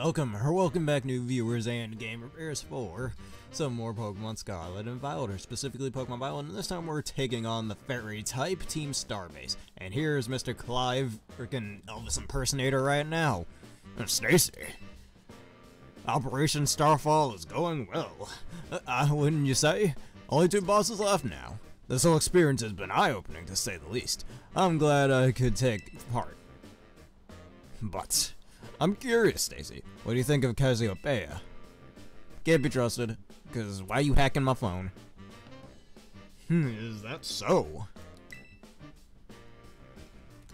Welcome back, new viewers and gamers, for some more Pokemon Scarlet and Violet, or specifically Pokemon Violet, and this time we're taking on the Fairy type Team Starbase. And here's Mr. Clive, freaking Elvis impersonator right now. Stacy, Operation Starfall is going well. Wouldn't you say? Only 2 bosses left now. This whole experience has been eye-opening, to say the least. I'm glad I could take part. But I'm curious, Stacy. What do you think of Cassiopeia? Can't be trusted, because why are you hacking my phone? Is that so?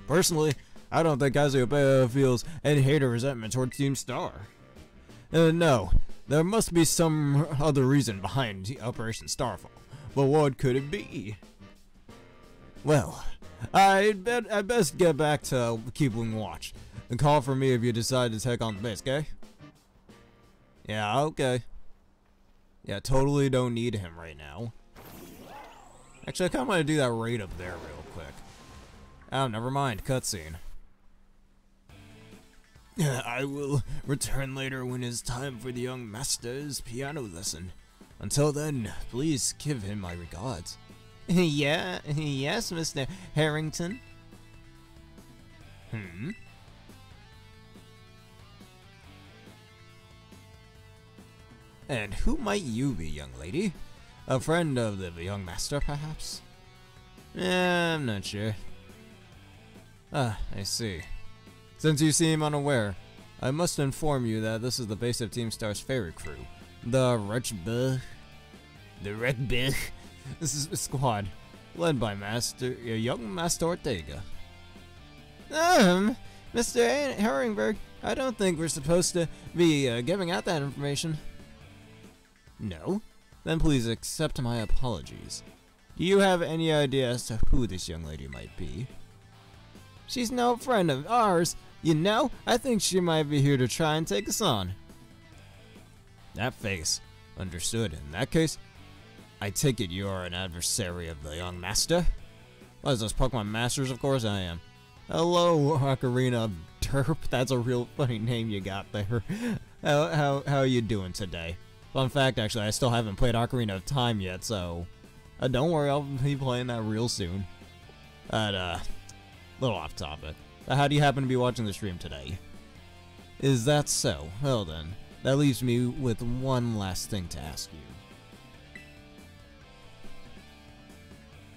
Personally, I don't think Cassiopeia feels any hate or resentment toward Team Star. No, there must be some other reason behind Operation Starfall. But what could it be? Well, I'd best get back to keeping watch. And call for me if you decide to take on the base, okay? Yeah, okay. Yeah, totally don't need him right now. Actually, I kinda wanna do that raid up there real quick. Oh, never mind, cutscene. I will return later when it's time for the young master's piano lesson. Until then, please give him my regards. Yes, Mr. Harrington. And who might you be, young lady? A friend of the young master, perhaps? I'm not sure. I see. Since you seem unaware, I must inform you that this is the base of Team Star's fairy crew, the Wretchbug. This is a squad, led by young Master Ortega. Mr. Herringberg, I don't think we're supposed to be giving out that information. No? Then please accept my apologies. Do you have any idea as to who this young lady might be? She's no friend of ours. You know, I think she might be here to try and take us on. That face. Understood. In that case, I take it you are an adversary of the young master? What is those Pokemon Masters? Of course I am. Hello, Ocarina of Derp. That's a real funny name you got there. How are you doing today? Fun fact, actually, I still haven't played Ocarina of Time yet, so don't worry, I'll be playing that real soon. But, little off topic. How do you happen to be watching the stream today? Is that so? Well then, that leaves me with one last thing to ask you.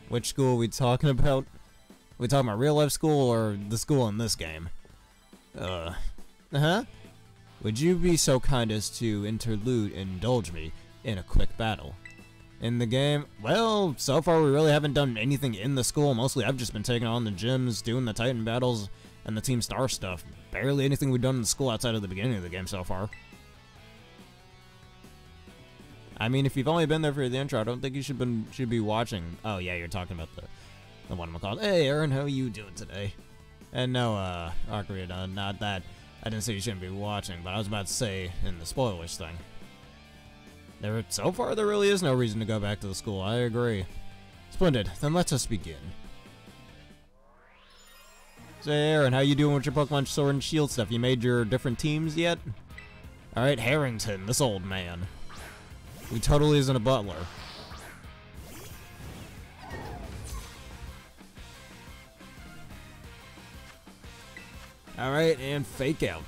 Which school are we talking about? Are we talking about real life school or the school in this game? Would you be so kind as to indulge me in a quick battle? In the game? Well, so far we really haven't done anything in the school. Mostly I've just been taking on the gyms, doing the Titan battles, and the Team Star stuff. Barely anything we've done in the school outside of the beginning of the game so far. I mean, if you've only been there for the intro, I don't think you should be watching. Oh yeah, you're talking about the one I'm called. Hey Aaron, how are you doing today? And no, Ocarina, not that. I didn't say you shouldn't be watching, but I was about to say in the spoilers thing. So far, there really is no reason to go back to the school. I agree. Splendid. Then let us begin. Say, Aaron, how you doing with your Pokemon Sword and Shield stuff? You made your different teams yet? Alright, Harrington, this old man. He totally isn't a butler. Alright, and Fake Out.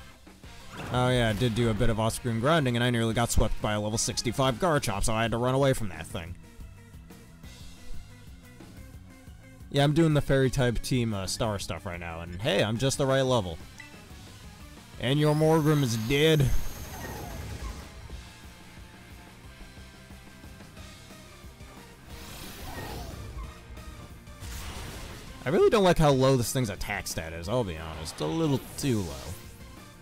Oh yeah, I did do a bit of off-screen grinding, and I nearly got swept by a level 65 Garchomp, so I had to run away from that thing. Yeah, I'm doing the Fairy-type Team Star stuff right now, and hey, I'm just the right level. And your Morgrim is dead. I really don't like how low this thing's attack stat is, I'll be honest. A little too low.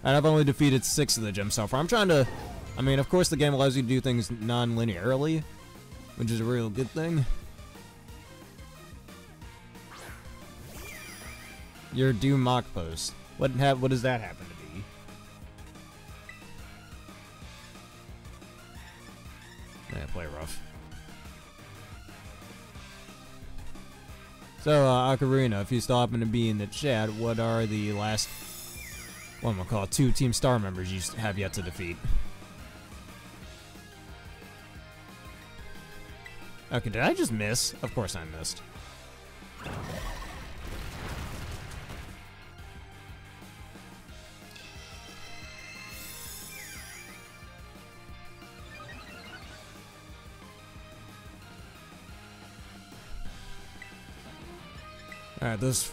And I've only defeated 6 of the gyms so far. I'm trying to... I mean, of course the game allows you to do things non-linearly, which is a real good thing. Your Doom Mock Post. What does that happen to be? Yeah, play rough. So, Ocarina, if you still happen to be in the chat, what are the last one we'll call 2 Team Star members you have yet to defeat. Okay, did I just miss? Of course I missed. Alright, this...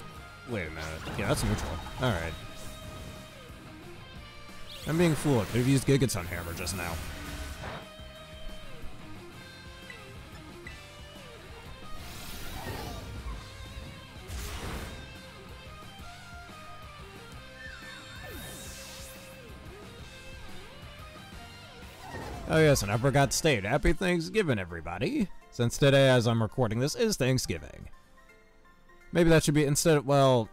Wait a minute. Yeah, that's neutral. Alright. I'm being fooled. Could have used Gigaton Hammer just now. Oh yes, and I forgot to state, Happy Thanksgiving, everybody. Since today, as I'm recording this, is Thanksgiving. Maybe that should be instead of, well,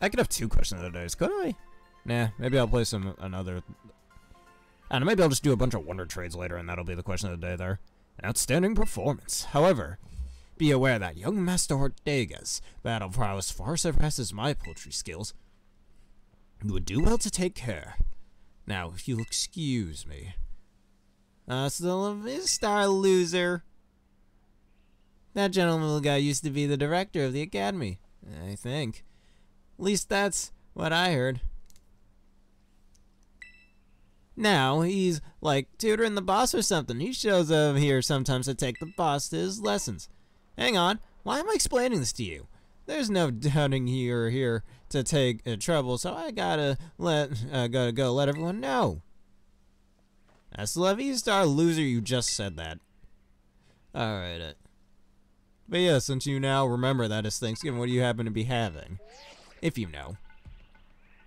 I could have 2 questions of the days, could I? Nah, maybe I'll play another. I don't know, maybe I'll just do a bunch of Wonder Trades later, and that'll be the question of the day there. An outstanding performance. However, be aware that young Master Ortega's battle prowess far surpasses my poultry skills. You would do well to take care. Now, if you'll excuse me. Hasta la vista, loser. That gentleman guy used to be the director of the academy, I think. At least that's what I heard. Now, he's like tutoring the boss or something. He shows up here sometimes to take the boss to his lessons. Hang on, why am I explaining this to you? There's no doubting you're here to take trouble, so I gotta go let everyone know. That's the V-Star loser, you just said that. Alright, but yeah, since you now remember that it's Thanksgiving, what do you happen to be having? If you know.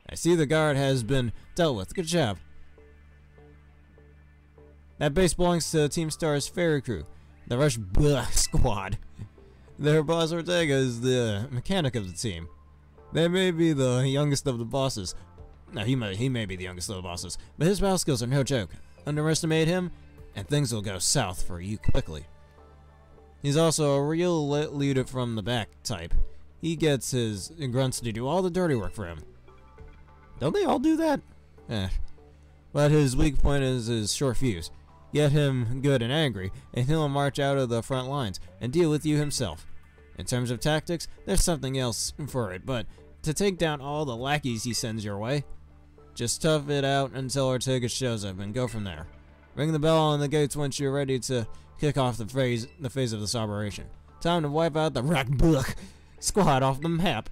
I see the guard has been dealt with. Good job. That base belongs to Team Star's ferry crew, the Rush Squad. Their boss Ortega is the mechanic of the team. They may be the youngest of the bosses. No, he may be the youngest of the bosses, but his battle skills are no joke. Underestimate him, and things will go south for you quickly. He's also a real leader from the back type. He gets his grunts to do all the dirty work for him. Don't they all do that? But his weak point is his short fuse. Get him good and angry, and he'll march out of the front lines and deal with you himself. In terms of tactics, there's something else for it, but to take down all the lackeys he sends your way, just tough it out until Ortega shows up and go from there. Ring the bell on the gates once you're ready to kick off the phase of this operation. Time to wipe out the Rock Squad off the map.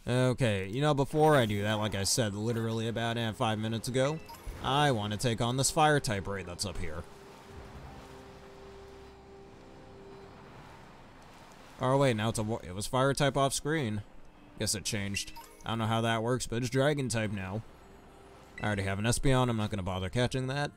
Okay, you know, before I do that, like I said literally about 5 minutes ago, I want to take on this fire type raid that's up here. Oh wait, now it was fire type off screen. Guess it changed. I don't know how that works, but it's dragon type now. I already have an Espeon, I'm not going to bother catching that.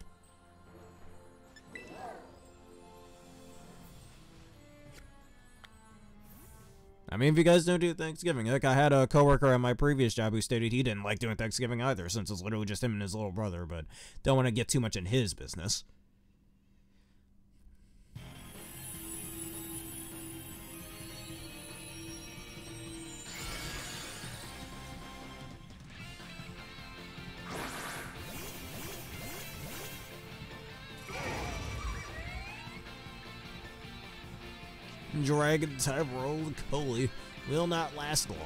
I mean, if you guys don't do Thanksgiving, like I had a coworker at my previous job who stated he didn't like doing Thanksgiving either, since it's literally just him and his little brother, but don't want to get too much in his business. Dragon type roly-poly will not last long.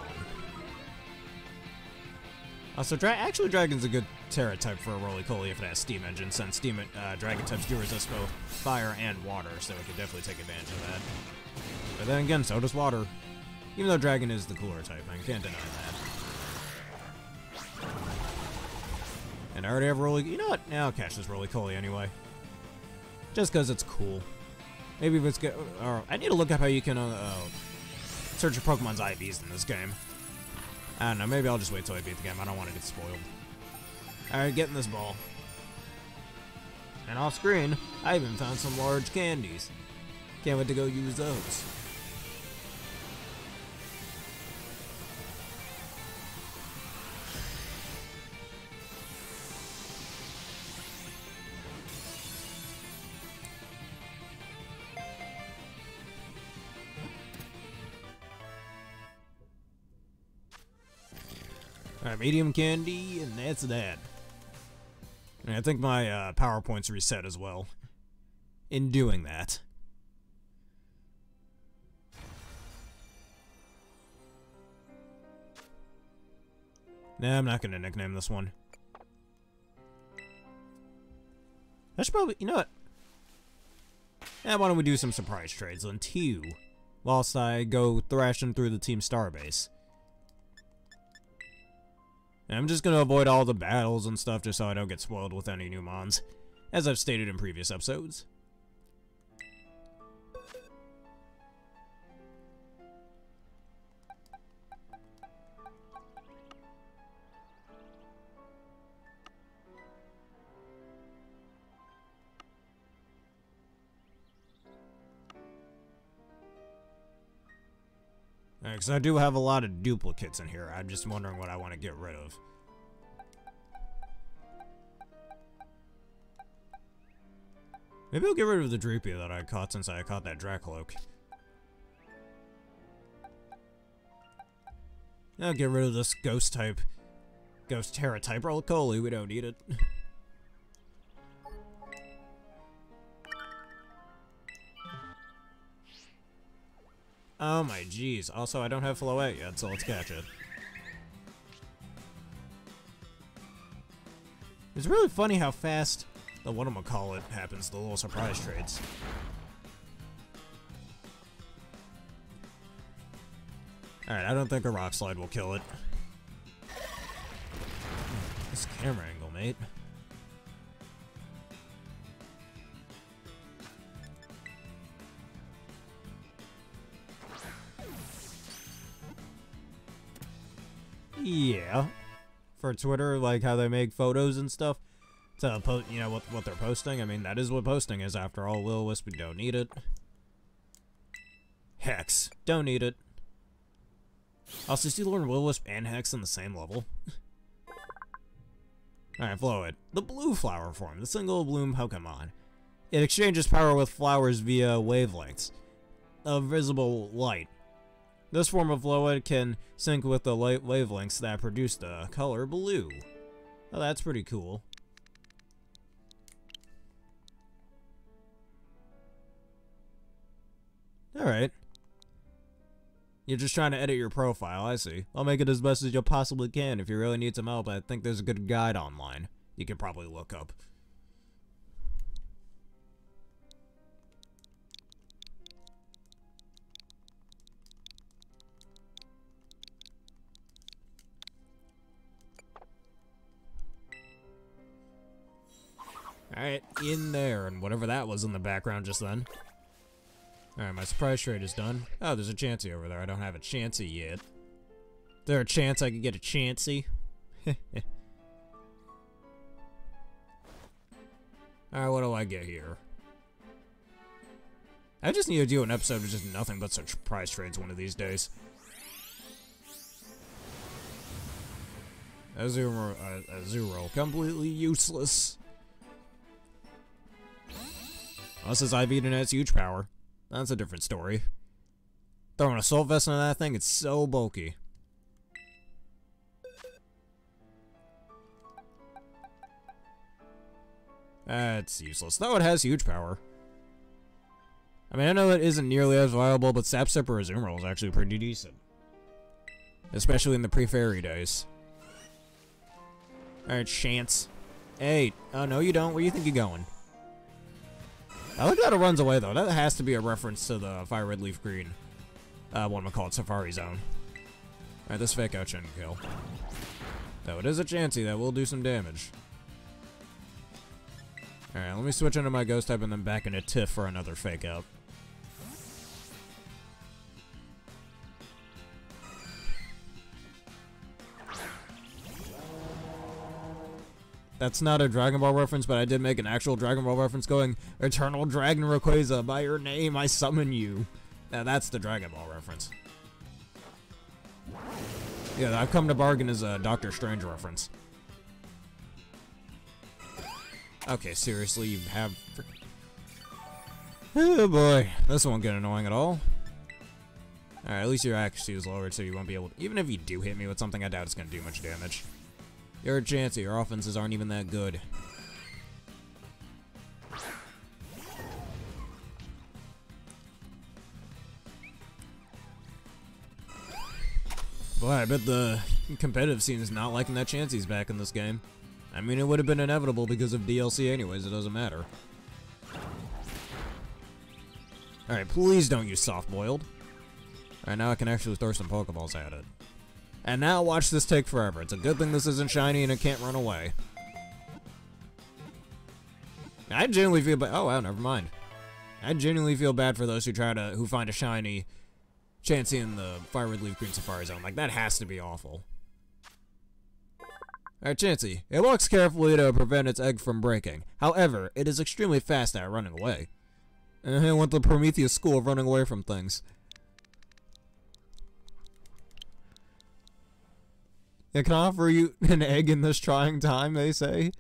Also, actually, Dragon's a good Terra type for a roly-poly if it has Steam Engine, since Dragon types do resist both fire and water, so it could definitely take advantage of that. But then again, so does water. Even though Dragon is the cooler type, I can't deny that. And I already have you know what? Now I'll catch this roly-poly anyway. Just because it's cool. Maybe if it's good. I need to look up how you can search your Pokemon's IVs in this game. I don't know. Maybe I'll just wait till I beat the game. I don't want to get spoiled. Alright, getting this ball. And off screen, I even found some large candies. Can't wait to go use those. Alright, medium candy, and that's that. And I think my PowerPoint's reset as well. In doing that. Nah, I'm not gonna nickname this one. I should probably, you know what? Yeah, why don't we do some surprise trades on 2, whilst I go thrashing through the Team Starbase. And I'm just gonna avoid all the battles and stuff just so I don't get spoiled with any new mons, as I've stated in previous episodes. Because I do have a lot of duplicates in here. I'm just wondering what I want to get rid of. Maybe I'll get rid of the Dreepy that I caught since I caught that Dracloak. I'll get rid of this Ghost Terra type Rollicoli. We don't need it. Oh my jeez. Also, I don't have Floette yet, so let's catch it. It's really funny how fast the whatchamacallit happens, the little surprise trades. Alright, I don't think a Rock Slide will kill it. This camera angle, mate. Yeah. For Twitter, like how they make photos and stuff to post, you know, what they're posting. I mean, that is what posting is after all. Will-O-Wisp, we don't need it. Hex, don't need it. Also, did you learn Will-O-Wisp and Hex on the same level? Alright, Floette. The blue flower form, the single bloom Pokemon. It exchanges power with flowers via wavelengths of visible light. This form of Floette can sync with the light wavelengths that produce the color blue. Oh, that's pretty cool. Alright. You're just trying to edit your profile, I see. I'll make it as best as you possibly can. If you really need some help, I think there's a good guide online you can probably look up. Alright, in there, and whatever that was in the background just then. Alright, my surprise trade is done. Oh, there's a Chansey over there. I don't have a Chansey yet. Is there a chance I could get a Chansey? Alright, what do I get here? I just need to do an episode of just nothing but such surprise trades one of these days. Azuro, completely useless. Unless his IV and has huge power. That's a different story. Throwing Assault Vest on that thing, it's so bulky. That's useless. Though it has huge power. I mean, I know it isn't nearly as viable, but Sap Sipper Azumarill is actually pretty decent. Especially in the pre-fairy days. Alright, Chance. Hey, oh no you don't. Where do you think you're going? I like that it runs away, though. That has to be a reference to the Fire Red Leaf Green. Whatchamacallit, Safari Zone. Alright, this fake out shouldn't kill. Though it is a Chansey that will do some damage. Alright, let me switch into my Ghost type and then back into Tiff for another fake out. That's not a Dragon Ball reference, but I did make an actual Dragon Ball reference going, Eternal Dragon Rayquaza, by your name I summon you. Now that's the Dragon Ball reference. Yeah, I've come to bargain as a Doctor Strange reference. Okay, seriously, you have... Oh boy, this won't get annoying at all. Alright, at least your accuracy is lowered so you won't be able to... Even if you do hit me with something, I doubt it's going to do much damage. You're a chance, your offenses aren't even that good. Boy, I bet the competitive scene is not liking that Chansey's back in this game. I mean, it would have been inevitable because of DLC anyways, it doesn't matter. Alright, please don't use soft-boiled. Alright, now I can actually throw some Pokeballs at it. And now watch this take forever. It's a good thing this isn't shiny and it can't run away. I genuinely feel bad. Oh wow, never mind. I genuinely feel bad for those who find a shiny Chansey in the Fire Red Leaf Green Safari Zone. Like, that has to be awful. Alright, Chansey. It walks carefully to prevent its egg from breaking. However, it is extremely fast at running away. And I want the Prometheus school of running away from things. I can offer you an egg in this trying time, they say.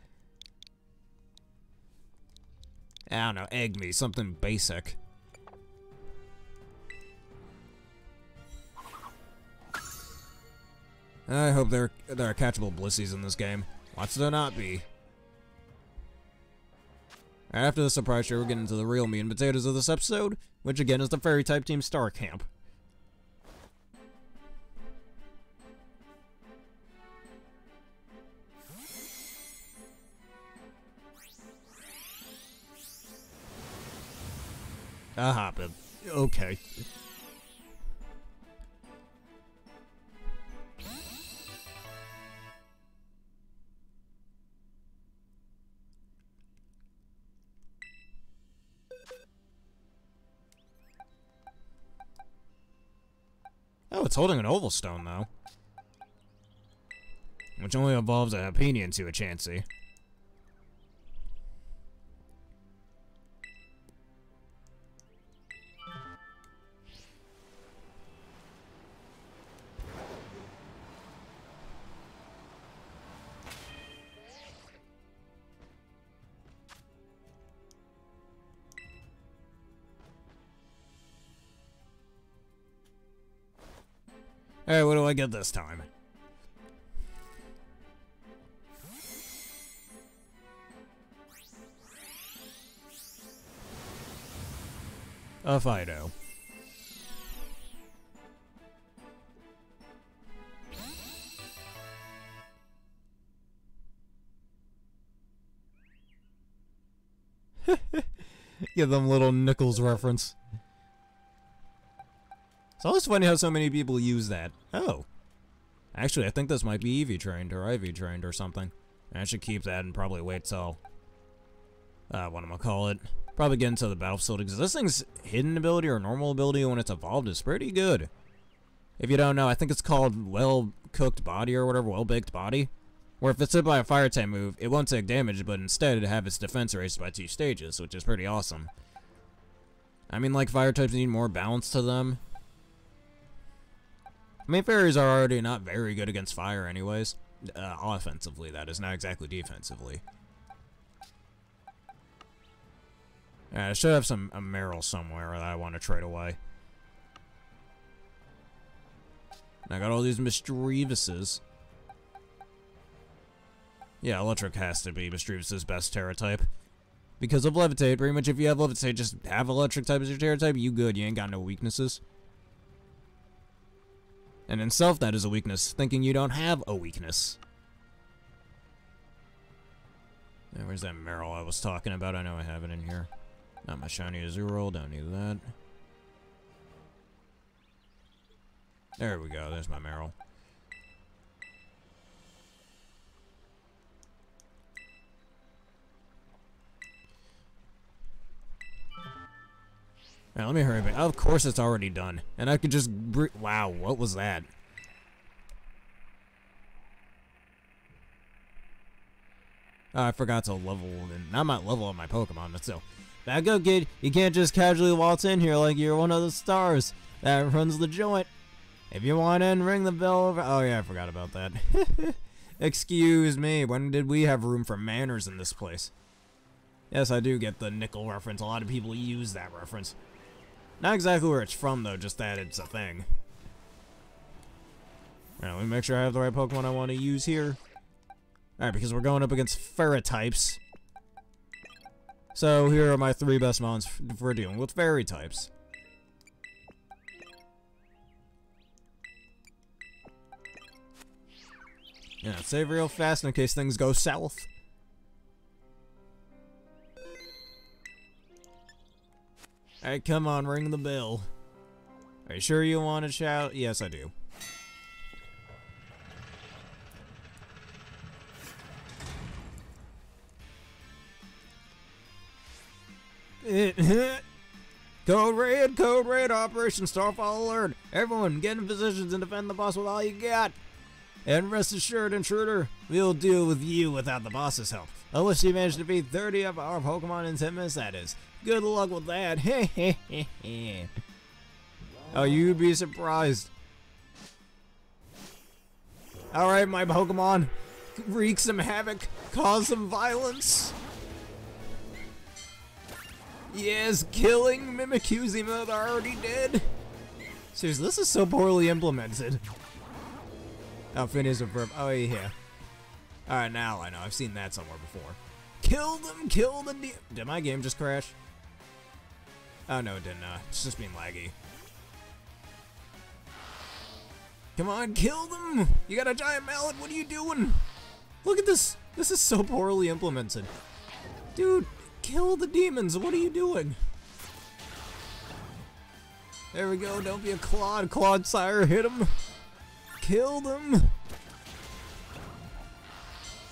I don't know, egg me, something basic. I hope there are catchable Blissies in this game. Watch there not be. After the surprise show, we're getting into the real meat and potatoes of this episode, which again is the Fairy type Team Star Camp. Aha, but okay. Oh, it's holding an oval stone, though. Which only evolves a Happiny into a Chansey. Alright, what do I get this time? A Fido. Give them little Nickels reference. It's always funny how so many people use that. Oh. Actually, I think this might be Eevee trained or IV trained or something. I should keep that and probably wait till... what am I call it? Probably get into the battle facility, because this thing's hidden ability or normal ability when it's evolved is pretty good. If you don't know, I think it's called well-cooked body or whatever, well-baked body. Where if it's hit by a fire type move, it won't take damage, but instead it'd have its defense raised by 2 stages, which is pretty awesome. I mean, like, fire types need more balance to them. I mean, fairies are already not very good against fire anyways. Offensively, that is, not exactly defensively. I should have a Meryl somewhere that I want to trade away. And I got all these Mistrievuses. Yeah, Electric has to be Mistrievuses' best Terra type. Because of Levitate, pretty much if you have Levitate, just have Electric type as your Terra type, you good, you ain't got no weaknesses. And in Self, that is a weakness, thinking you don't have a weakness. Now, where's that Meryl I was talking about? I know I have it in here. Not my shiny Azurill, don't need that. There we go, there's my Meryl. Alright, let me hurry back. Of course it's already done. And I could just... Wow, what was that? Oh, I forgot to level... I might level up my Pokemon, but still. Back up, kid. You can't just casually waltz in here like you're one of the stars that runs the joint. If you want in, ring the bell over... Oh, yeah, I forgot about that. Excuse me, when did we have room for manners in this place? Yes, I do get the nickel reference. A lot of people use that reference. Not exactly where it's from, though, just that it's a thing. Alright, let me make sure I have the right Pokemon I want to use here. Alright, because we're going up against Fairy types. So here are my 3 best mons for dealing with Fairy types. Yeah, save real fast in case things go south. Alright, come on, ring the bell. Are you sure you want to shout? Yes, I do. Code Red, Operation Starfall Alert. Everyone, get in positions and defend the boss with all you got. And rest assured, intruder, we'll deal with you without the boss's help. Unless you manage to beat 30 of our Pokemon in 10 minutes, that is. Good luck with that. Oh, you'd be surprised. Alright, my Pokemon. Wreak some havoc. Cause some violence. Yes, killing Mimikyu's even though they're already dead. Seriously, this is so poorly implemented. Oh, finish a verb. Oh, yeah. Alright, now I know. I've seen that somewhere before. Kill them, kill the Did my game just crash? Oh, no, it didn't. It's just being laggy. Come on, kill them! You got a giant mallet, what are you doing? Look at this. This is so poorly implemented. Dude, kill the demons, what are you doing? There we go, don't be a Claude. Claude Sire, hit him. Kill them!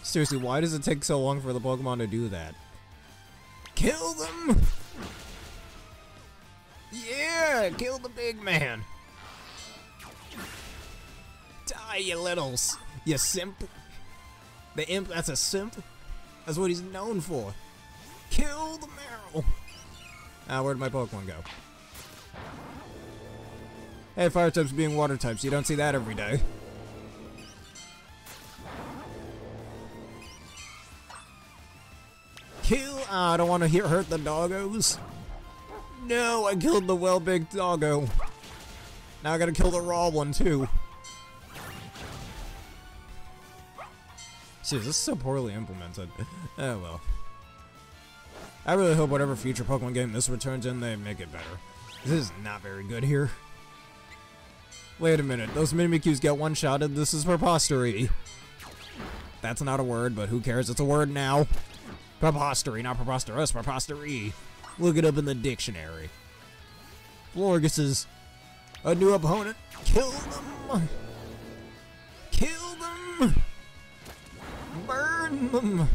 Seriously, why does it take so long for the Pokemon to do that? Kill them! Yeah! Kill the big man! Die, you littles! You simp! The imp, that's a simp? That's what he's known for. Kill the Meryl! Ah, where'd my Pokemon go? Hey, fire types being water types, you don't see that every day. Kill! I don't want to hurt the doggos. No, I killed the well-big doggo. Now I gotta kill the raw one too. Jeez, this is so poorly implemented. Oh well. I really hope whatever future Pokemon game this returns in, they make it better. This is not very good here. Wait a minute, those Mimikyus get one-shotted, this is preposterity. That's not a word, but who cares, it's a word now. Preposterity, not preposterous, preposterity. Look it up in the dictionary. Florges, a new opponent. Kill them! Kill them! Burn them!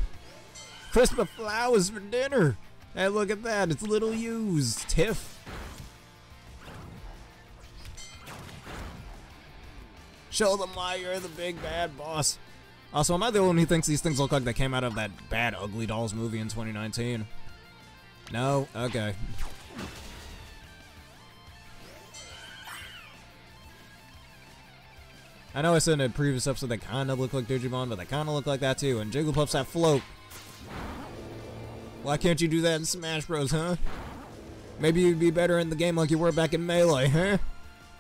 Christmas flowers for dinner! Hey, look at that, it's little U's. Tiff. Show them why you're the big bad boss. Also, am I the one who thinks these things look like they came out of that bad Ugly Dolls movie in 2019? No? Okay. I know I said in a previous episode they kind of look like Digimon, but they kind of look like that too, and Jigglypuff's that float. Why can't you do that in Smash Bros, huh? Maybe you'd be better in the game like you were back in Melee, huh?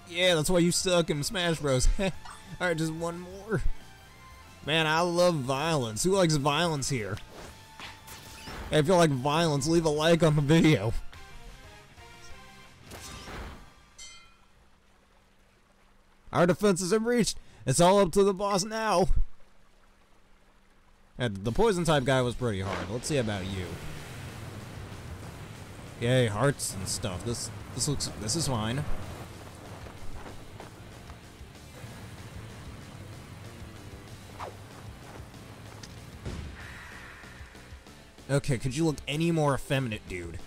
Yeah, that's why you suck in Smash Bros. Alright, just one more. Man, I love violence. Who likes violence here? Hey, if you like violence, leave a like on the video. Our defenses have reached. It's all up to the boss now. And the poison type guy was pretty hard. Let's see about you. Yay, hearts and stuff. This is fine. Okay, could you look any more effeminate, dude?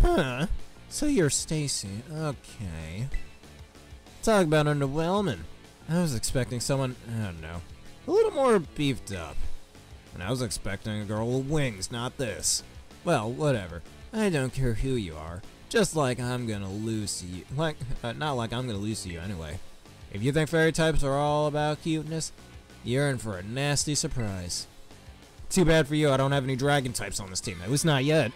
Huh? So you're Stacy. Okay. Talk about underwhelming. I was expecting someone, I don't know, a little more beefed up. And I was expecting a girl with wings, not this. Well, whatever. I don't care who you are. Just like I'm gonna lose to you. Not like I'm gonna lose to you anyway. If you think fairy types are all about cuteness, you're in for a nasty surprise. Too bad for you, I don't have any dragon types on this team. At least not yet.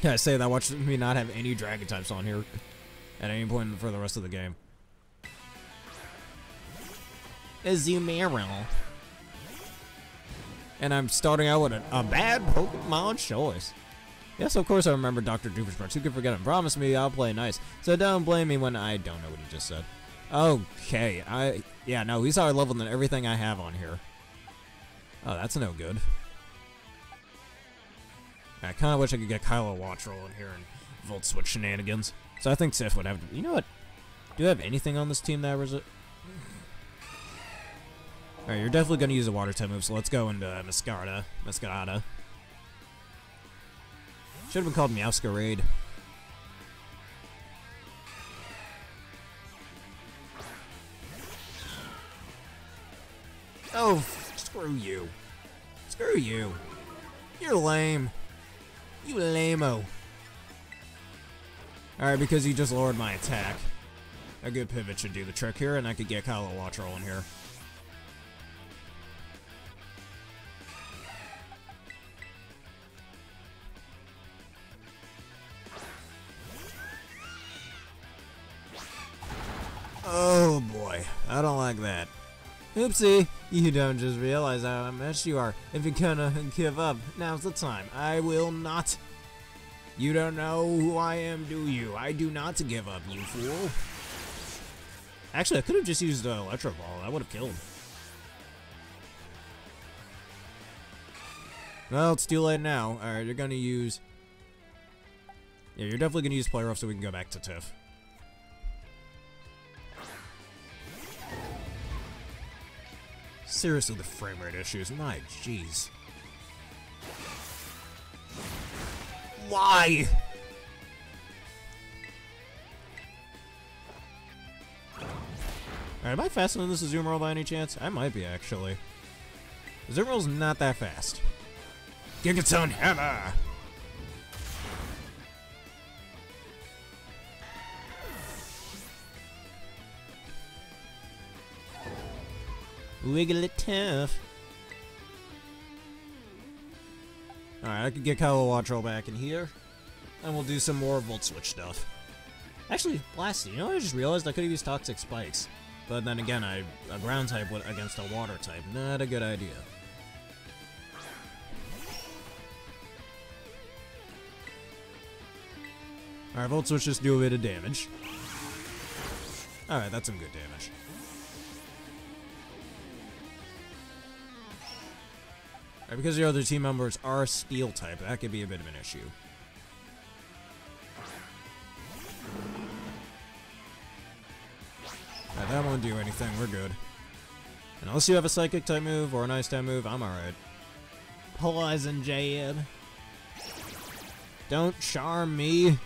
Yeah, I say that, watch me not have any dragon types on here at any point for the rest of the game. Azumarill. And I'm starting out with a bad Pokemon choice. Yes, of course I remember Dr. Doofenshmirtz. Who could forget him? Promise me I'll play nice. So don't blame me when I don't know what he just said. Okay, yeah, no, he's higher level than everything I have on here. Oh, that's no good. I kind of wish I could get Kylo Wattrel in here and Volt Switch shenanigans. So I think Sif would have to... You know what? Do I have anything on this team that was it? Alright, you're definitely going to use a water type move, so let's go into Mascarada. Should have been called Meowscarade. Oh, screw you. Screw you. You're lame. You lame-o. Alright, because you just lowered my attack. A good pivot should do the trick here, and I could get Kylo Wattrel in here. Oh boy, I don't like that. Oopsie, you don't just realize how much you are. If you're gonna give up, now's the time. I will not. You don't know who I am, do you? I do not give up, you fool. Actually, I could have just used Electro Ball. That would have killed. Well, it's too late now. Alright, you're gonna use... Yeah, you're definitely gonna use Play Rough so we can go back to Tiff. Seriously, the frame rate issues. My jeez. Why? Alright, am I faster than this Azumarill by any chance? I might be, actually. Azumarill's not that fast. Gigaton Hammer! Wigglytuff. Alright, I could get Kylo Wattrel back in here. And we'll do some more Volt Switch stuff. Actually, lastly, you know what I just realized? I could have used Toxic Spikes. But then again, a ground type against a water type. Not a good idea. Alright, Volt Switch just do a bit of damage. Alright, that's some good damage. Alright, because your other team members are Steel type, that could be a bit of an issue. Alright, that won't do anything, we're good. And unless you have a Psychic type move or an Ice type move, I'm alright. Poison Jab. Don't charm me.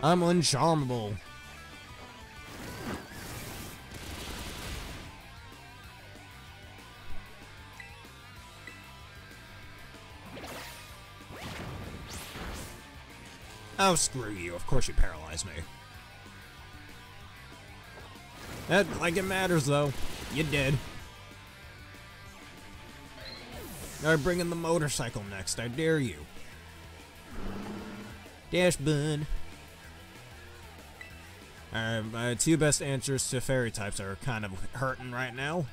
I'm uncharmable. Oh, screw you. Of course you paralyzed me. That, like it matters, though. You did. Alright, bring in the motorcycle next. I dare you. Dash Bun. Alright, my two best answers to fairy types are kind of hurting right now.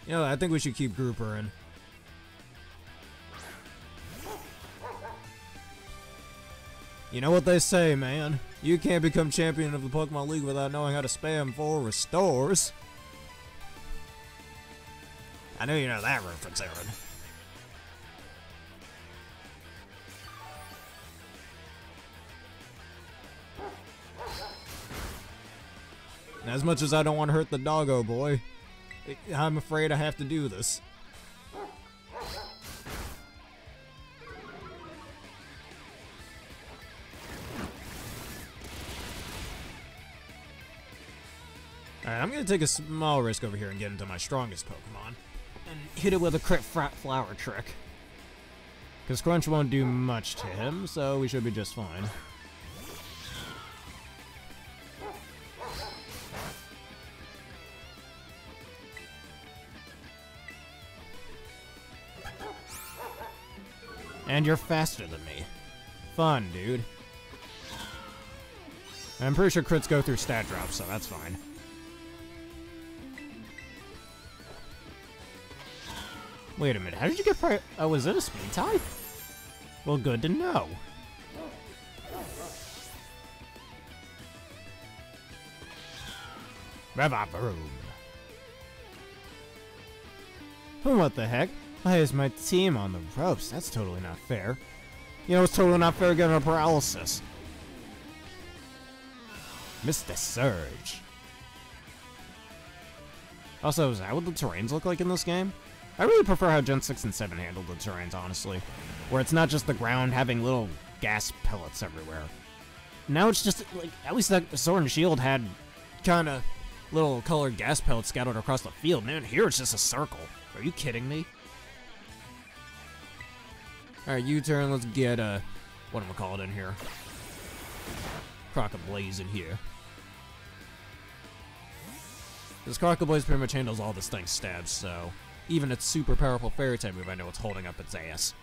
You know, I think we should keep Grouper in. You know what they say, man. You can't become champion of the Pokemon League without knowing how to spam 4 restores. I know you know that reference, Aaron. And as much as I don't want to hurt the doggo boy, I'm afraid I have to do this. Alright, I'm gonna take a small risk over here and get into my strongest Pokemon. And hit it with a crit flower trick. Because Crunch won't do much to him, so we should be just fine. And you're faster than me. Fun, dude. I'm pretty sure crits go through stat drops, so that's fine. Wait a minute, how did you get oh, was it a speed type? Well, good to know. Boom. What the heck? Why is my team on the ropes? That's totally not fair. You know, it's totally not fair getting a paralysis. Mr. Surge. Also, is that what the terrains look like in this game? I really prefer how Gen 6 and 7 handled the terrains, honestly. Where it's not just the ground having little gas pellets everywhere. Now it's just, like, at least that Sword and Shield had kinda little colored gas pellets scattered across the field. Man, here it's just a circle. Are you kidding me? Alright, U-turn, let's get, whatchamacallit in here. Crocoblaze in here. This Crocoblaze pretty much handles all this thing's stabs, so even its super powerful fairy type move, I know it's holding up its ass.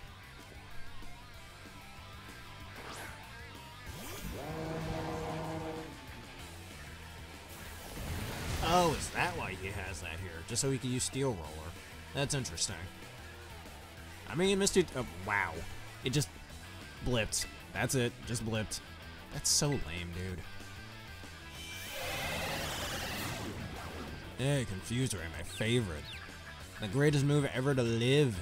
Oh, is that why he has that here? Just so he can use Steel Roller. That's interesting. I mean, Mr. Wow. It just blipped. That's it. Just blipped. That's so lame, dude. Hey, Confused Ray, my favorite. The greatest move ever to live.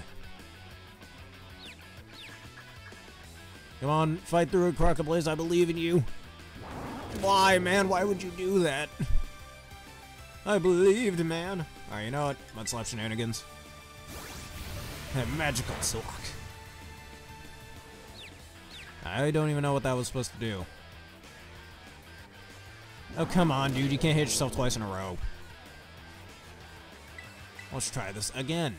Come on, fight through it, Crocoblaze. I believe in you. Why, man? Why would you do that? I believed, man. Alright, you know what? Mudslap shenanigans. Magical Silk. I don't even know what that was supposed to do. Oh, come on, dude. You can't hit yourself twice in a row. Let's try this again.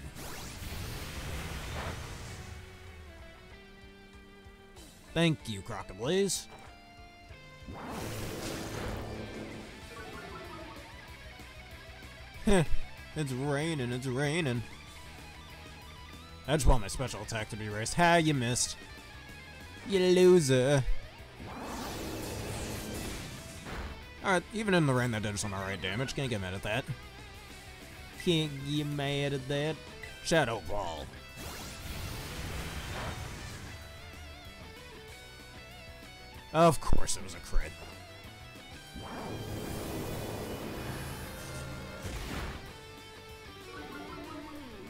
Thank you, Crocoblaze. Heh. It's raining, it's raining. I just want my special attack to be raised. Ha, you missed. You loser. Alright, even in the rain that did some alright damage. Can't get mad at that. Can't get mad at that. Shadow Ball. Of course it was a crit.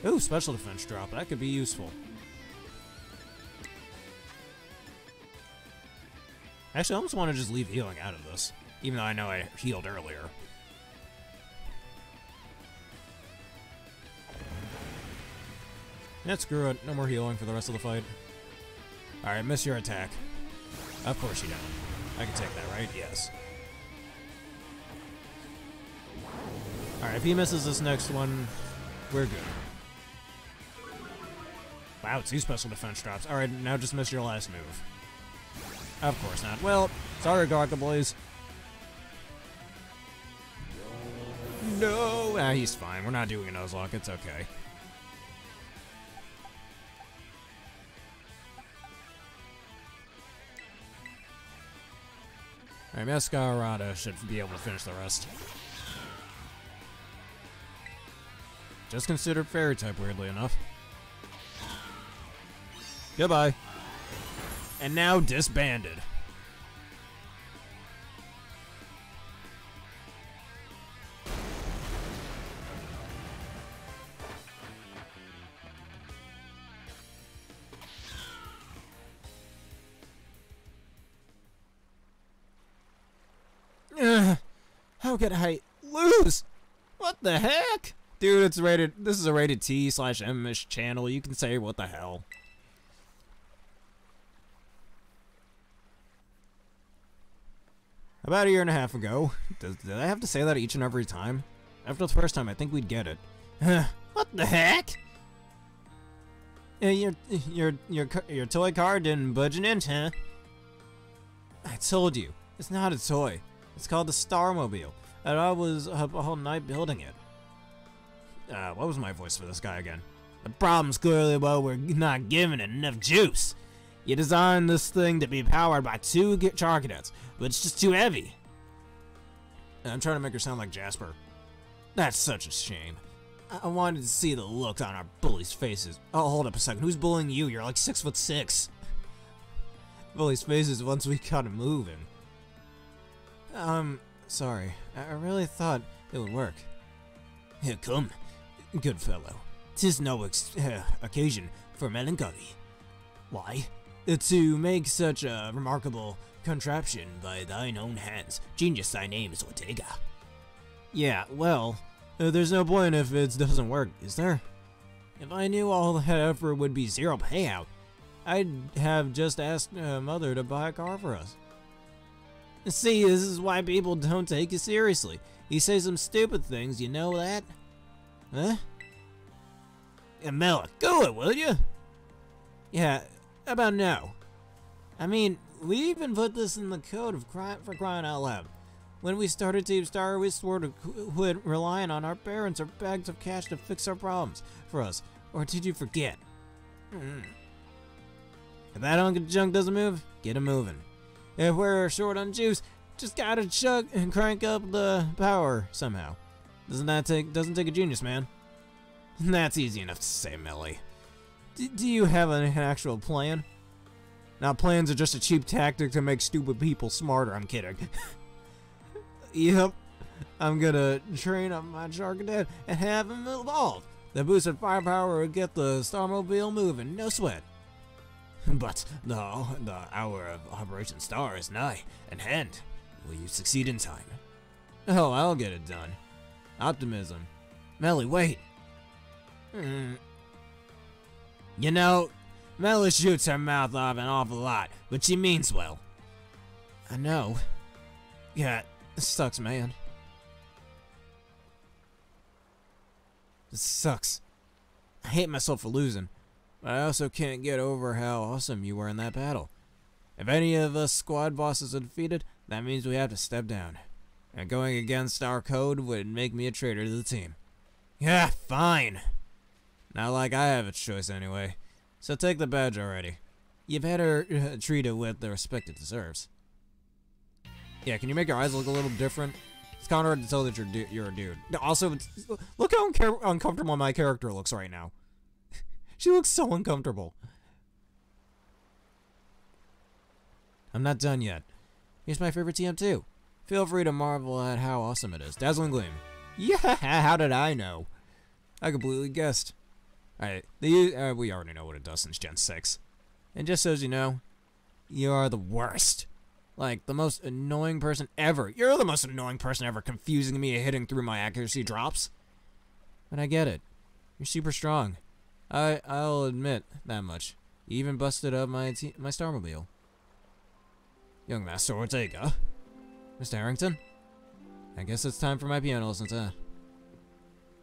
Ooh, special defense drop. That could be useful. Actually, I almost want to just leave healing out of this. Even though I know I healed earlier. Yeah, screw it. No more healing for the rest of the fight. Alright, miss your attack. Of course you don't. I can take that, right? Yes. Alright, if he misses this next one, we're good. Wow, 2 special defense drops. Alright, now just miss your last move. Of course not. Well, sorry, Crocoblaze. No! Ah, he's fine. We're not doing a Nuzlocke. It's okay. Alright, Masquerada should be able to finish the rest. Just considered fairy type, weirdly enough. Goodbye. And now disbanded. How could I lose? What the heck? Dude, it's rated. This is a rated T/M-ish channel. You can say what the hell. About a year and a half ago. Did I have to say that each and every time? After the first time, I think we'd get it. What the heck? Your toy car didn't budge an inch, huh? I told you, it's not a toy. It's called the Starmobile, and I was up all night building it. What was my voice for this guy again? The problem's clearly, well, we're not giving it enough juice. You designed this thing to be powered by 2 char cadets, but it's just too heavy. I'm trying to make her sound like Jasper. That's such a shame. I wanted to see the look on our bullies' faces. Oh, hold up a second. Who's bullying you? You're like 6'6". Bullies' faces once we got it moving. Sorry. I really thought it would work. Here, come, good fellow. 'Tis no occasion for melancholy. Why? To make such a remarkable contraption by thine own hands. Genius, thy name is Ortega. Yeah, well, there's no point if it doesn't work, is there? If I knew all that effort would be zero payout, I'd have just asked Mother to buy a car for us. See, this is why people don't take you seriously. You say some stupid things, you know that? Huh? Mela, go it, will you? Yeah, how about no? I mean, we even put this in the code of for crying out loud. When we started Team Star, we swore to quit relying on our parents or bags of cash to fix our problems for us. Or did you forget? If that hunk of junk doesn't move, get it moving. If we're short on juice, just gotta chug and crank up the power somehow. Doesn't take a genius, man. That's easy enough to say, Melly. Do you have an actual plan? Now, plans are just a cheap tactic to make stupid people smarter. I'm kidding. Yep. I'm gonna train up my char cadet and have him evolve. The boosted firepower will get the Starmobile moving, no sweat. But the hour of Operation Star is nigh and hand. Will you succeed in time? Oh, I'll get it done. Optimism. Melly, wait. You know, Melly shoots her mouth off an awful lot, but she means well. I know. Yeah, it sucks, man. It sucks. I hate myself for losing, but I also can't get over how awesome you were in that battle. If any of us squad bosses are defeated, that means we have to step down. And going against our code would make me a traitor to the team. Yeah, fine. Not like I have a choice anyway. So take the badge already. You better treat it with the respect it deserves. Yeah, can you make your eyes look a little different? It's kind of hard to tell that you're a dude. Also, look how uncomfortable my character looks right now. She looks so uncomfortable. I'm not done yet. Here's my favorite TM2. Feel free to marvel at how awesome it is. Dazzling Gleam. Yeah, how did I know? I completely guessed. Alright, we already know what it does since Gen 6. And just so you know, you are the worst. Like, the most annoying person ever. You're the most annoying person ever, confusing me and hitting through my accuracy drops. But I get it. You're super strong. I'll admit that much. You even busted up my Starmobile. Young Master Ortega. Mr. Harrington? I guess it's time for my piano lessons, huh?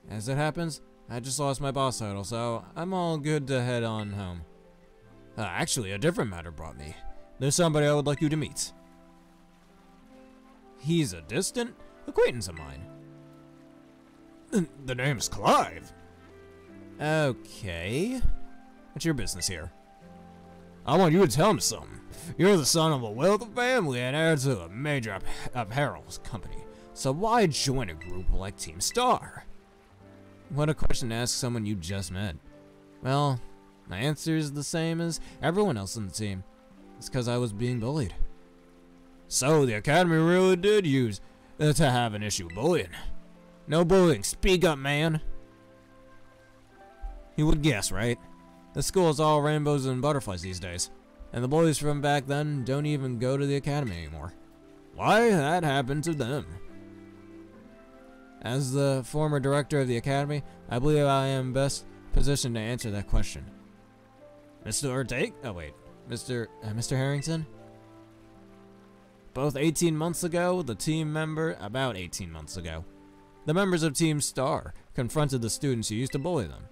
As it happens, I just lost my boss title, so I'm all good to head on home. Actually, a different matter brought me. There's somebody I would like you to meet. He's a distant acquaintance of mine. The name's Clive. Okay. What's your business here? I want you to tell me something. You're the son of a wealthy family and heir to a major apparel company. So why join a group like Team Star? What a question to ask someone you just met. Well, my answer is the same as everyone else on the team. It's because I was being bullied. So the Academy really did use to have an issue with bullying. No bullying. Speak up, man. You would guess, right? The school is all rainbows and butterflies these days. And the bullies from back then don't even go to the Academy anymore. Why, that happened to them. As the former director of the Academy, I believe I am best positioned to answer that question. Mr. Ortega? Oh wait, Mr. Harrington? About 18 months ago, the members of Team Star confronted the students who used to bully them.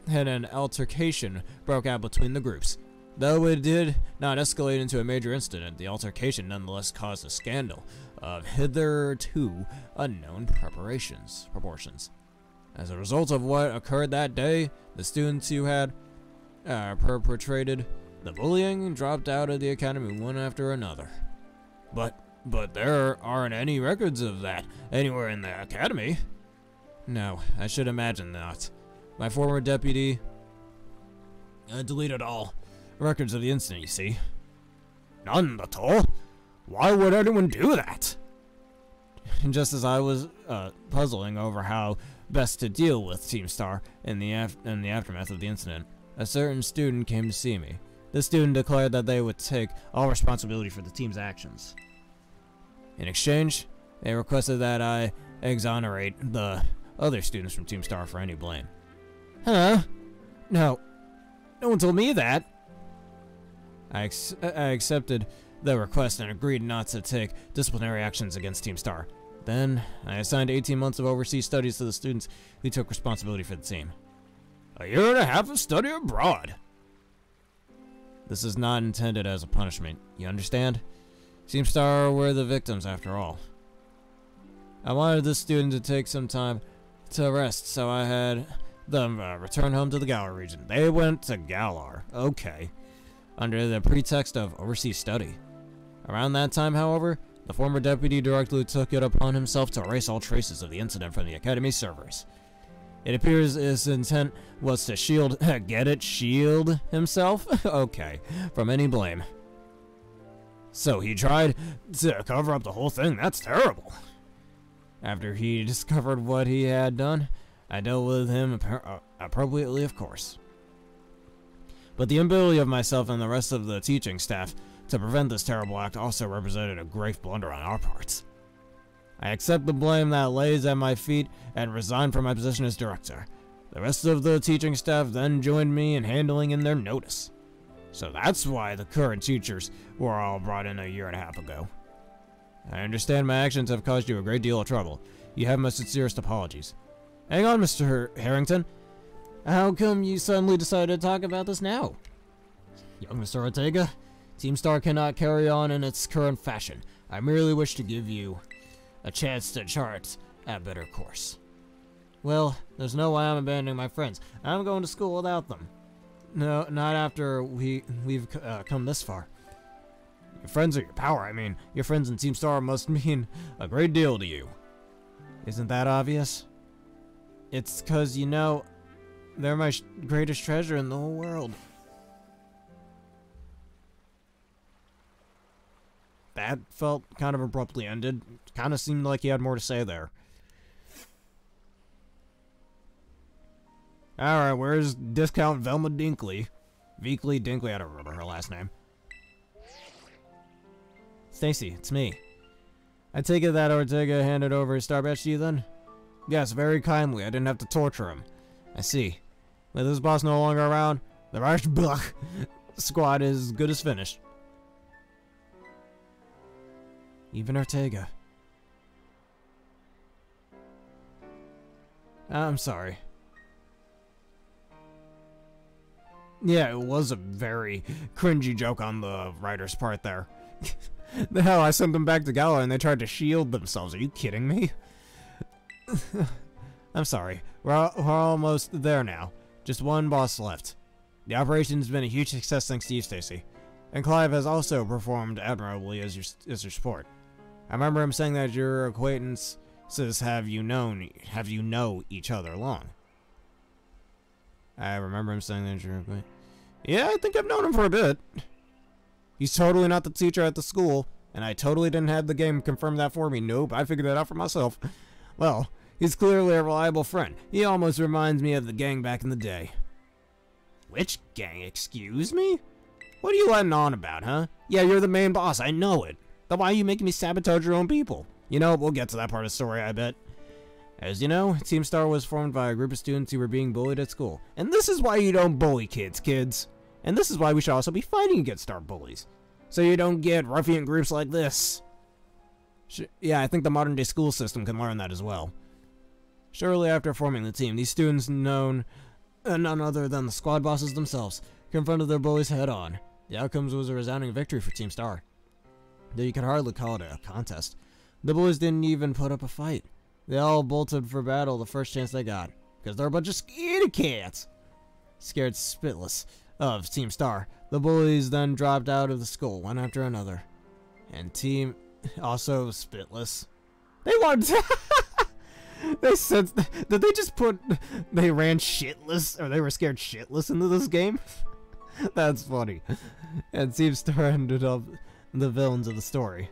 and an altercation broke out between the groups. Though it did not escalate into a major incident, the altercation nonetheless caused a scandal of hitherto unknown proportions. As a result of what occurred that day, the students who had perpetrated the bullying dropped out of the academy one after another. But there aren't any records of that anywhere in the academy. No, I should imagine not. My former deputy deleted all records of the incident, you see. None at all? Why would anyone do that? And just as I was puzzling over how best to deal with Team Star in the aftermath of the incident, a certain student came to see me. This student declared that they would take all responsibility for the team's actions. In exchange, they requested that I exonerate the other students from Team Star for any blame. Huh? No one told me that. I accepted the request and agreed not to take disciplinary actions against Team Star. Then, I assigned 18 months of overseas studies to the students who took responsibility for the team. A year and a half of study abroad. This is not intended as a punishment, you understand? Team Star were the victims after all. I wanted this student to take some time to rest, so I had them return home to the Galar region. They went to Galar, okay, under the pretext of overseas study. Around that time, however, the former deputy directly took it upon himself to erase all traces of the incident from the Academy servers. It appears his intent was to shield, get it, shield himself? Okay, from any blame. So he tried to cover up the whole thing? That's terrible. After he discovered what he had done, I dealt with him appropriately, of course. But the inability of myself and the rest of the teaching staff to prevent this terrible act also represented a grave blunder on our parts. I accept the blame that lays at my feet and resign from my position as director. The rest of the teaching staff then joined me in handling in their notice. So that's why the current teachers were all brought in a year and a half ago. I understand my actions have caused you a great deal of trouble. You have my sincerest apologies. Hang on, Mr. Harrington. How come you suddenly decided to talk about this now? Young Mr. Ortega, Team Star cannot carry on in its current fashion. I merely wish to give you a chance to chart a better course. Well, there's no way I'm abandoning my friends. I'm going to school without them. No, not after we've come this far. Your friends are your power. I mean, your friends in Team Star must mean a great deal to you. Isn't that obvious? It's 'cause, you know, they're my greatest treasure in the whole world. That felt kind of abruptly ended. Kind of seemed like he had more to say there. Alright, where's Discount Velma Dinkley? Dinkley, I don't remember her last name. Stacy, it's me. I take it that Ortega handed over his star badge to you then? Yes, very kindly. I didn't have to torture him. I see. With his boss no longer around, the Reichsbach squad is good as finished. Even Ortega. I'm sorry. Yeah, it was a very cringy joke on the writer's part there. The hell, I sent them back to Gala and they tried to shield themselves. Are you kidding me? I'm sorry. We're almost there now. Just one boss left. The operation has been a huge success thanks to you, Stacy. And Clive has also performed admirably as your support. I remember him saying that your acquaintances have you know each other long. I remember him saying that you're acquaintance. Yeah, I think I've known him for a bit. He's totally not the teacher at the school, and I totally didn't have the game confirm that for me. Nope, I figured that out for myself. Well, he's clearly a reliable friend. He almost reminds me of the gang back in the day. Which gang, excuse me? What are you letting on about, huh? Yeah, you're the main boss, I know it. Then why are you making me sabotage your own people? You know, we'll get to that part of the story, I bet. As you know, Team Star was formed by a group of students who were being bullied at school. And this is why you don't bully kids. And this is why we should also be fighting against our bullies. So you don't get ruffian groups like this. Yeah, I think the modern day school system can learn that as well. Shortly after forming the team, these students known and none other than the squad bosses themselves, confronted their bullies head-on. The outcome was a resounding victory for Team Star. Though you could hardly call it a contest. The bullies didn't even put up a fight. They all bolted for battle the first chance they got, because they're a bunch of scaredy cats. Scared spitless of Team Star, the bullies then dropped out of the school, one after another. And Team... also spitless. They wanted to... They said... Did they just put... They ran shitless, or they were scared shitless into this game? That's funny. And Team Star ended up the villains of the story.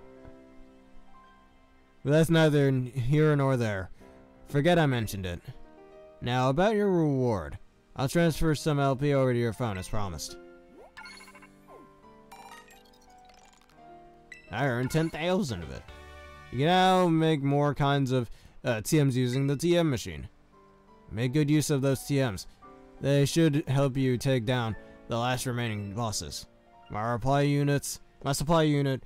But that's neither here nor there. Forget I mentioned it. Now, about your reward. I'll transfer some LP over to your phone as promised. I earned 10,000 of it. You can now make more kinds of TMs using the TM machine. Make good use of those TMs. They should help you take down the last remaining bosses. My supply unit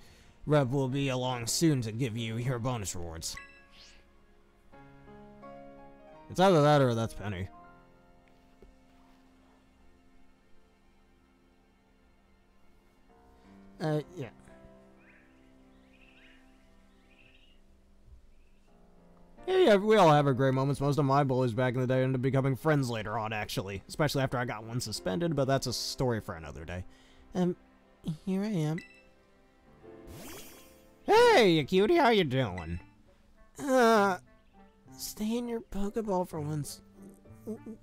rep will be along soon to give you your bonus rewards. It's either that or that's Penny. Yeah. Yeah, we all have our great moments. Most of my bullies back in the day ended up becoming friends later on, actually. Especially after I got one suspended, but that's a story for another day. Here I am. Hey, you cutie, how you doing? Stay in your Pokeball for once.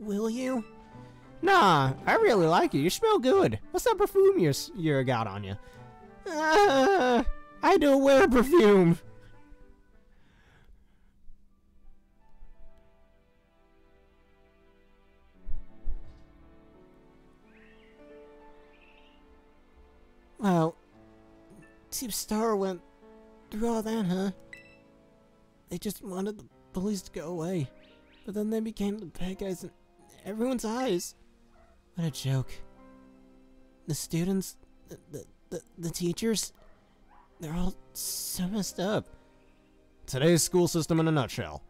Will you? Nah, I really like you. You smell good. What's that perfume you got on you? I don't wear perfume. Well, Team Star went through all that, huh? They just wanted the bullies to go away. But then they became the bad guys in everyone's eyes. What a joke. The students, the teachers, they're all so messed up. Today's school system in a nutshell.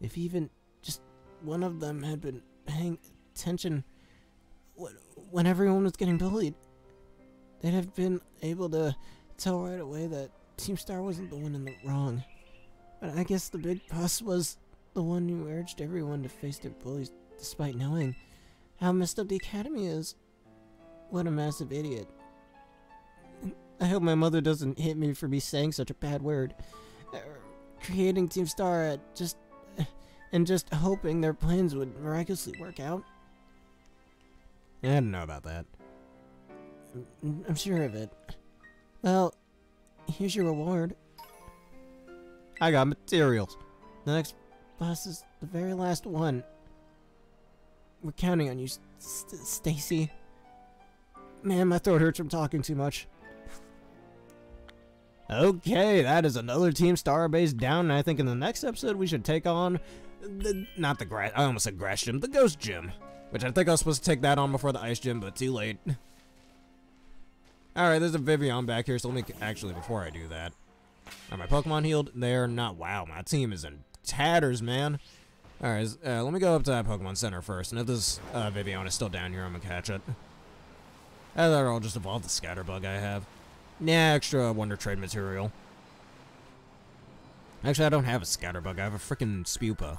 If even just one of them had been paying attention when everyone was getting bullied, they'd have been able to tell right away that Team Star wasn't the one in the wrong. But I guess the big boss was the one who urged everyone to face their bullies despite knowing how messed up the academy is. What a massive idiot. I hope my mother doesn't hit me for me saying such a bad word. Creating Team Star just hoping their plans would miraculously work out. I didn't know about that. I'm sure of it. Well, here's your reward. I got materials. The next boss is the very last one. We're counting on you, Stacy. Man, my throat hurts from talking too much. Okay, that is another Team Star base down, and I think in the next episode we should take on I almost said Grass Gym, the Ghost Gym. Which I think I was supposed to take that on before the Ice Gym, but too late. Alright, there's a Vivian back here, so let me, actually, before I do that. Are my Pokemon healed? They're not. Wow, my team is in tatters, man. Alright, let me go up to that Pokemon Center first, and if this Vivian is still down here, I'm gonna catch it. Either I'll just evolve the Scatterbug I have. Nah, extra Wonder Trade material. Actually, I don't have a Scatterbug, I have a freaking Spupa.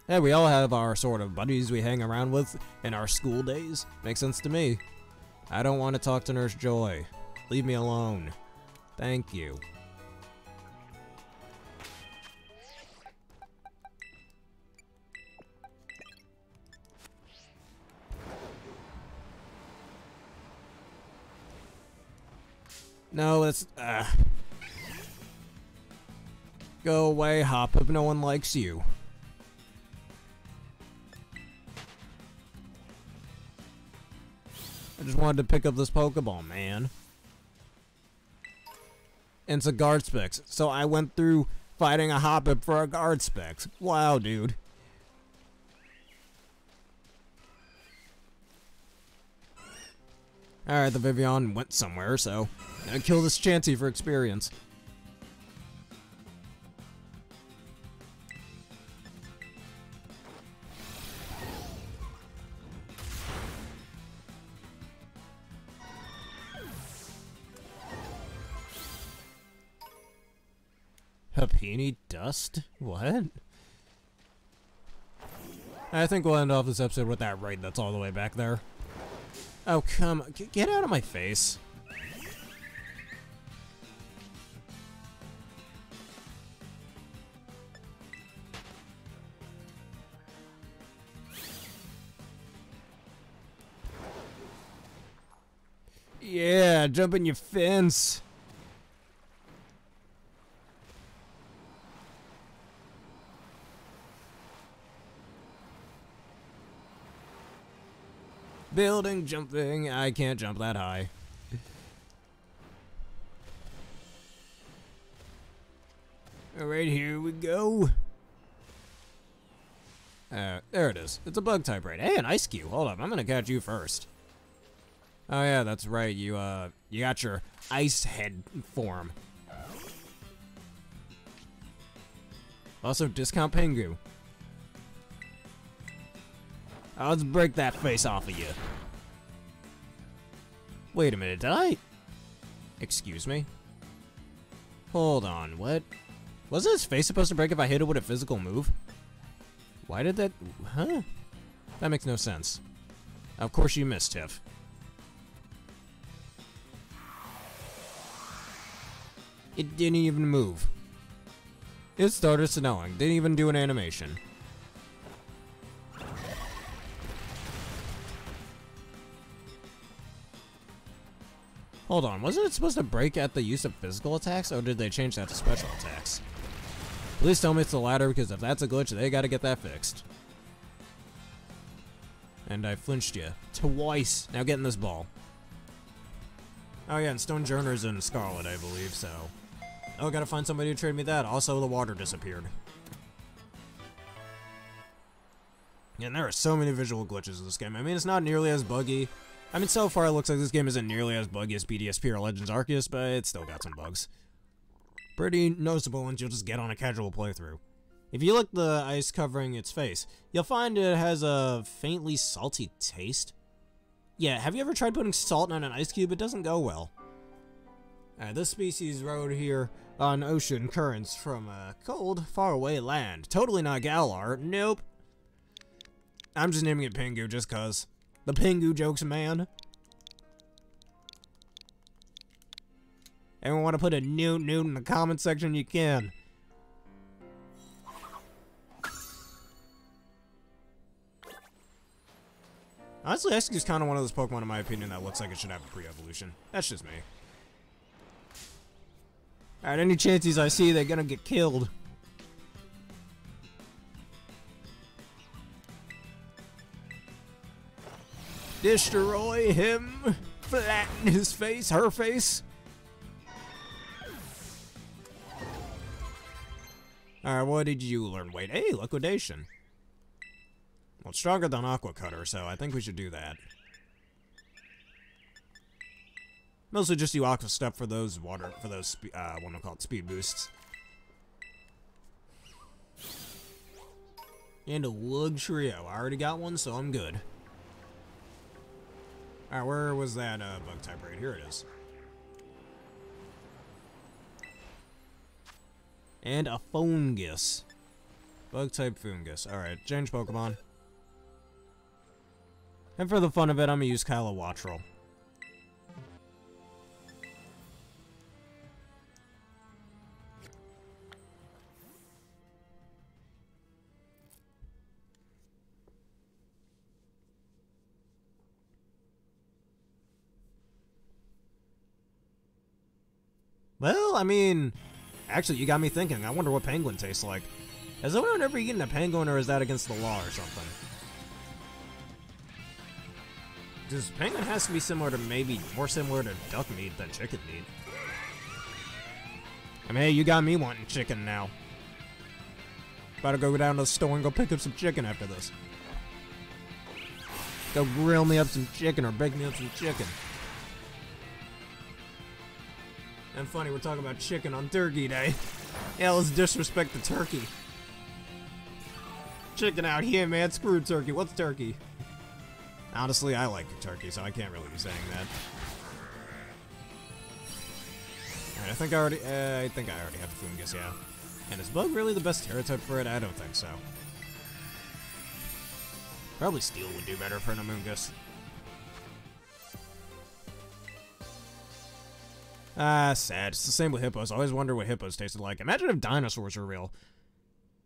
Yeah, we all have our sort of buddies we hang around with in our school days. Makes sense to me. I don't want to talk to Nurse Joy. Leave me alone. Thank you. No, let's, go away, Hop, if no one likes you. I just wanted to pick up this Pokeball, man. And it's a guard specs, so I went through fighting a Hoppip for a guard specs. Wow, dude. Alright, the Vivian went somewhere, so I kill this Chansey for experience. Hapini Dust? What? I think we'll end off this episode with that raid that's all the way back there. Oh, come on. Get out of my face. Yeah, jump in your fence. Building, jumping, I can't jump that high. Alright, here we go. There it is. It's a bug type raid. Hey, an ice cube. Hold up, I'm gonna catch you first. Oh yeah, that's right. You got your ice head form. Also, discount Pingu. Let's break that face off of you. Wait a minute, did I? Excuse me? Hold on, what? Wasn't his face supposed to break if I hit it with a physical move? Why did that? Huh? That makes no sense. Of course you missed, Tiff. It didn't even move. It started snowing, didn't even do an animation. Hold on, wasn't it supposed to break at the use of physical attacks, or did they change that to special attacks? Please tell me it's the latter, because if that's a glitch, they gotta get that fixed. And I flinched you. Twice! Now get in this ball. Oh yeah, and Stone Journer's in Scarlet, I believe, so... Oh, gotta find somebody to trade me that. Also, the water disappeared. And there are so many visual glitches in this game. I mean, it's not nearly as buggy. I mean, so far it looks like this game isn't nearly as buggy as PDSP or Legends Arceus, but it's still got some bugs. Pretty noticeable ones you'll just get on a casual playthrough. If you look at the ice covering its face, you'll find it has a faintly salty taste. Yeah, have you ever tried putting salt on an ice cube? It doesn't go well. This species rode here on ocean currents from a cold, faraway land. Totally not Galar. Nope. I'm just naming it Pingu just cuz. The Pingu jokes, man. Anyone want to put a newt in the comment section? You can. Honestly, Escu's kind of one of those Pokemon, in my opinion, that looks like it should have a pre-evolution. That's just me. Alright, any chances I see, they're gonna get killed. Destroy him! Flatten his face, her face! Alright, what did you learn? Wait, hey, liquidation. Well, it's stronger than Aqua Cutter, so I think we should do that. Mostly just do Aqua Step for those what I call it, speed boosts. And a Luxrio. I already got one, so I'm good. Alright, where was that bug type raid? Here it is. And a Fungus. Bug type Fungus. Alright, change Pokemon. And for the fun of it, I'm gonna use Kilowattrel. Well, I mean, actually, you got me thinking. I wonder what penguin tastes like. Has anyone ever eaten a penguin, or is that against the law or something? Because penguin has to be similar to, maybe more similar to duck meat than chicken meat. I mean, hey, you got me wanting chicken now. About to go down to the store and go pick up some chicken after this. Go grill me up some chicken or bake me up some chicken. And funny, we're talking about chicken on Turkey Day. Yeah, let's disrespect the turkey. Chicken out here, man. Screw turkey. What's turkey? Honestly, I like turkey, so I can't really be saying that. Alright, I think I already have the fungus, yeah. And is bug really the best terror type for it? I don't think so. Probably steel would do better for an amoongus. Ah, sad. It's the same with hippos. I always wonder what hippos tasted like. Imagine if dinosaurs were real.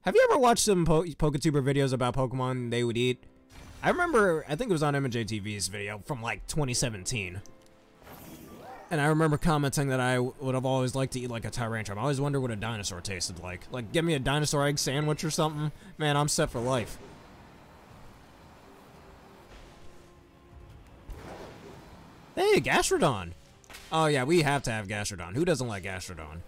Have you ever watched some PokeTuber videos about Pokemon they would eat? I remember, I think it was on MJTV's video from like 2017. And I remember commenting that I would have always liked to eat like a Tyrantrum. I always wonder what a dinosaur tasted like. Like, give me a dinosaur egg sandwich or something. Man, I'm set for life. Hey, Gastrodon! Oh yeah, we have to have Gastrodon. Who doesn't like Gastrodon?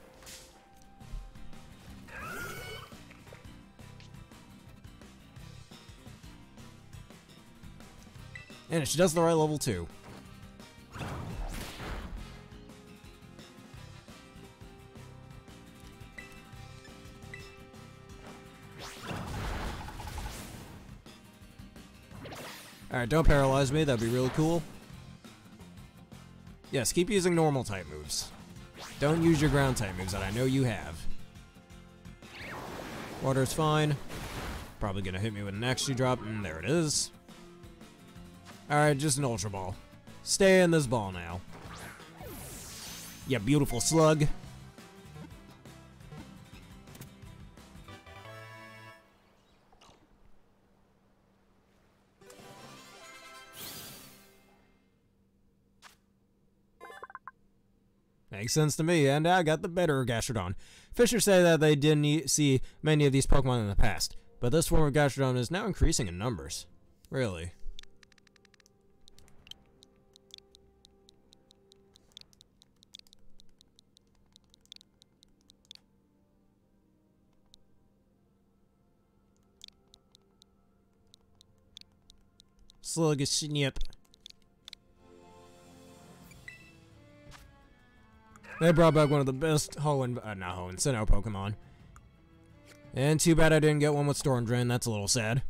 And she does the right level too. Alright, don't paralyze me, that'd be really cool. Yes, keep using normal type moves. Don't use your ground type moves that I know you have. Water's fine. Probably gonna hit me with an XG drop, and there it is. Alright, just an Ultra Ball. Stay in this ball now. Yeah, beautiful slug. Makes sense to me, and I got the better Gastrodon. Fishers say that they didn't see many of these Pokemon in the past, but this form of Gastrodon is now increasing in numbers. Really. Slug is snip. They brought back one of the best Sinnoh Pokemon. And too bad I didn't get one with Storm Drain. That's a little sad.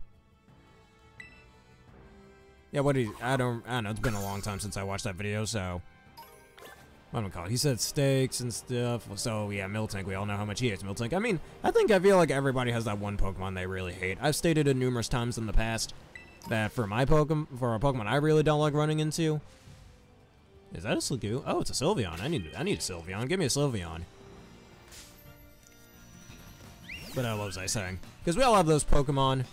Yeah, I don't know. It's been a long time since I watched that video, so what do I call it? He said steaks and stuff. So yeah, Miltank. We all know how much he hates Miltank. I mean, I feel like everybody has that one Pokemon they really hate. I've stated it numerous times in the past that for a Pokemon I really don't like running into. Is that a Sliggoo? Oh, it's a Sylveon. I need a Sylveon. Give me a Sylveon. But what was I saying? Because we all have those Pokemon.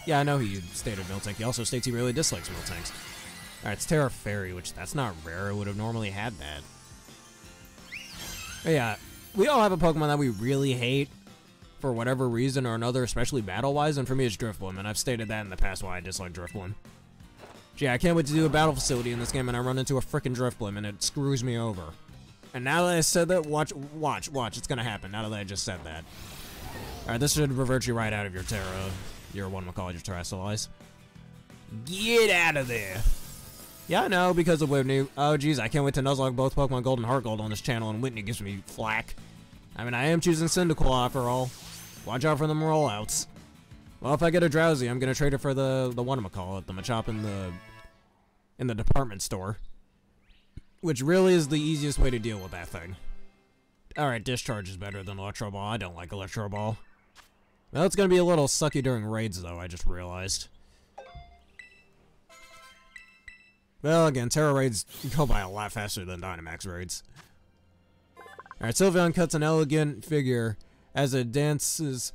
Yeah, I know he stated Miltank. He also states he really dislikes Miltanks. Alright, it's Terra Fairy, which that's not rare. It would have normally had that. But yeah, we all have a Pokemon that we really hate for whatever reason or another, especially battle-wise, and for me it's Drifblim, and I've stated that in the past why I dislike Drifblim. Yeah, I can't wait to do a battle facility in this game and I run into a frickin' Drifblim and it screws me over. And now that I said that, watch, it's gonna happen now that I just said that. Alright, this should revert you right out of your your Terrestrialize. Get out of there! Yeah, I know, because of Whitney. Oh, geez, I can't wait to Nuzlocke both Pokemon Gold and Heart Gold on this channel and Whitney gives me flack. I mean, I am choosing Cyndaquil after all. Watch out for them rollouts. Well, if I get a Drowsy, I'm gonna trade it for the whatchamacallit, the Machop in the department store. Which really is the easiest way to deal with that thing. Alright, Discharge is better than Electro Ball. I don't like Electro Ball. Well, it's gonna be a little sucky during raids, though, I just realized. Well, again, Terra raids go by a lot faster than Dynamax raids. Alright, Sylveon cuts an elegant figure as it dances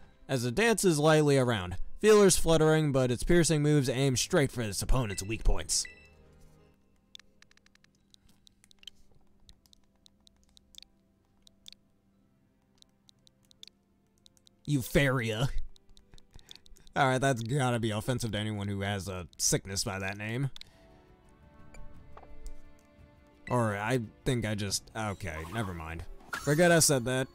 lightly around. Feelers fluttering, but its piercing moves aim straight for its opponent's weak points. Euphoria. Alright, that's gotta be offensive to anyone who has a sickness by that name. Or I think I just... okay, never mind. Forget I said that.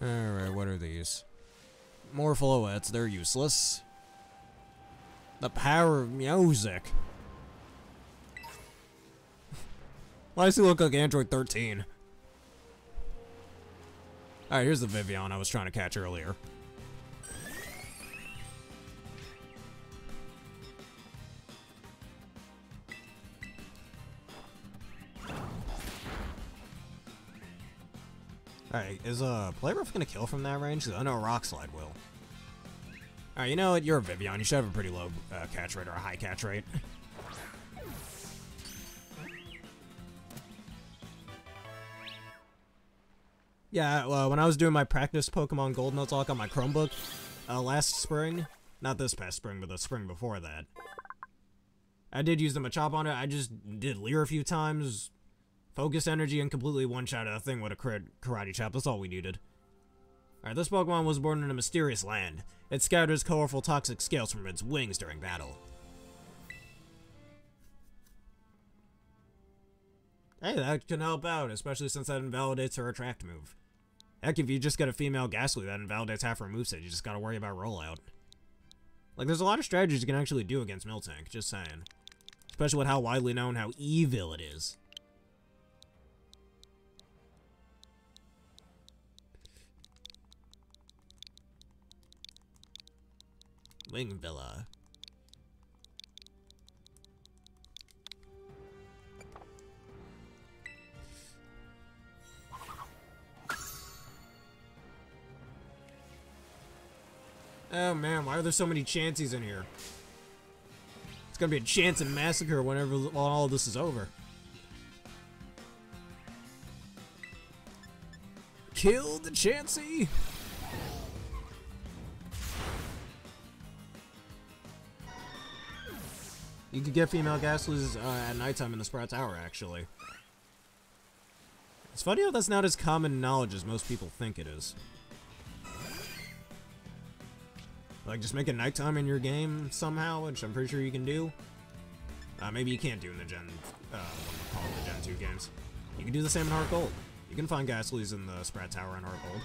Alright, what are these? More Floettes, they're useless. The power of music. Why does he look like Android 13? Alright, here's the Vivian I was trying to catch earlier. Alright, is Playrough gonna kill from that range? 'Cause I know a Rock Slide will. Alright, you know what? You're a Vivian. You should have a pretty low catch rate or a high catch rate. Yeah, well, when I was doing my practice Pokemon Gold Nuzlocke on my Chromebook last spring, not this past spring, but the spring before that, I did use the Machop on it. I just did Leer a few times, focus energy, and completely one-shot a thing with a Karate Chop. That's all we needed. Alright, this Pokemon was born in a mysterious land. It scatters colorful toxic scales from its wings during battle. Hey, that can help out, especially since that invalidates her Attract move. Heck, if you just get a female Ghastly, that invalidates half her moveset. You just gotta worry about rollout. Like, there's a lot of strategies you can actually do against Miltank, just saying. Especially with how widely known how evil it is. Wing Villa. Oh man, why are there so many Chanseys in here? It's gonna be a chance and massacre whenever all of this is over. Kill the Chansey! You could get female Ghastlies at nighttime in the Sprout Tower, actually. It's funny how that's not as common knowledge as most people think it is. Like, just make it nighttime in your game somehow, which I'm pretty sure you can do. Maybe you can't do in the Gen, what we call it, the Gen 2 games. You can do the same in Heart Gold. You can find Ghastlies in the Sprout Tower in Heart Gold.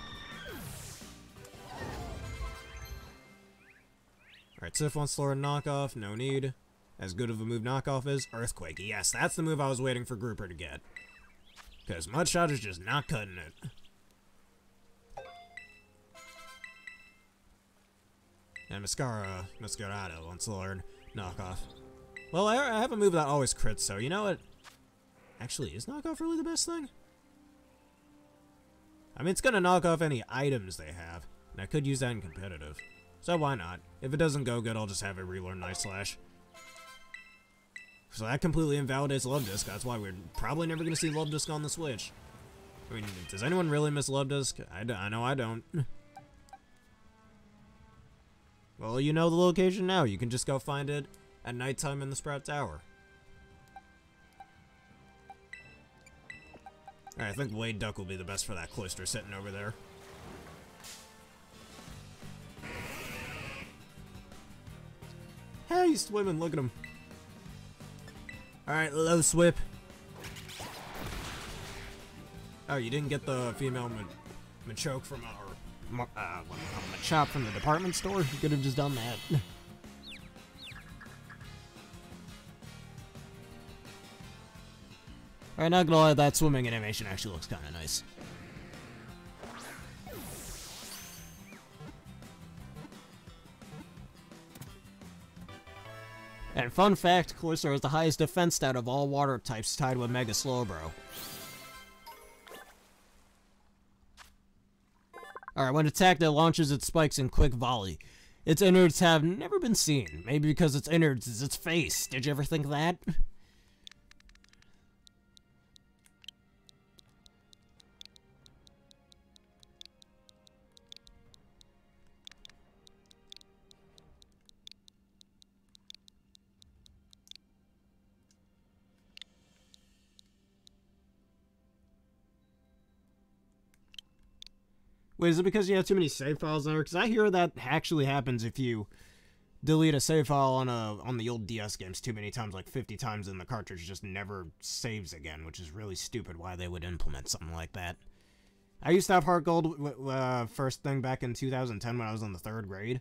Alright, Sif wants to learn Knockoff, no need. As good of a move Knockoff is, Earthquake. Yes, that's the move I was waiting for Grouper to get. Because Mudshot is just not cutting it. And Masquerado wants to learn Knockoff. Well, I have a move that always crits, so you know what? Actually, is Knockoff really the best thing? I mean, it's gonna knock off any items they have, and I could use that in competitive. So why not? If it doesn't go good, I'll just have it relearn Night Slash. So that completely invalidates Love Disc. That's why we're probably never gonna see Love Disc on the Switch. I mean, does anyone really miss Love Disc? I know I don't. Well, you know the location now. You can just go find it at nighttime in the Sprout Tower. Alright, I think Wade Duck will be the best for that Cloister sitting over there. Hey, he's swimming. Look at him. Alright, low swip. Oh, you didn't get the female Machoke from Machop from the department store? You could have just done that. Alright, not gonna lie, that swimming animation actually looks kinda nice. And fun fact, Cloyster has the highest defense stat of all water types tied with Mega Slowbro. Alright, when attacked, it launches its spikes in quick volley. Its innards have never been seen. Maybe because its innards is its face. Did you ever think that? Wait, is it because you have too many save files in there? Because I hear that actually happens if you delete a save file on the old DS games too many times, like 50 times, and the cartridge just never saves again, which is really stupid why they would implement something like that. I used to have Heart Gold first thing back in 2010 when I was in the 3rd grade.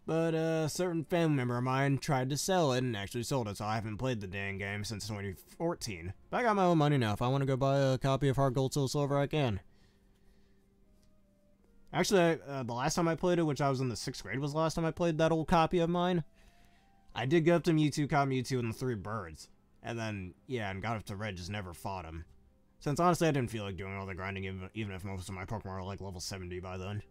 But a certain family member of mine tried to sell it and actually sold it, so I haven't played the dang game since 2014. But I got my own money now. If I want to go buy a copy of Heart Gold Soul Silver, I can. Actually, the last time I played it, which I was in the 6th grade, was the last time I played that old copy of mine. I did get up to Mewtwo, caught Mewtwo and the 3 birds. And then, yeah, and got up to Red, just never fought him. Since honestly, I didn't feel like doing all the grinding, even if most of my Pokemon were like level 70 by then.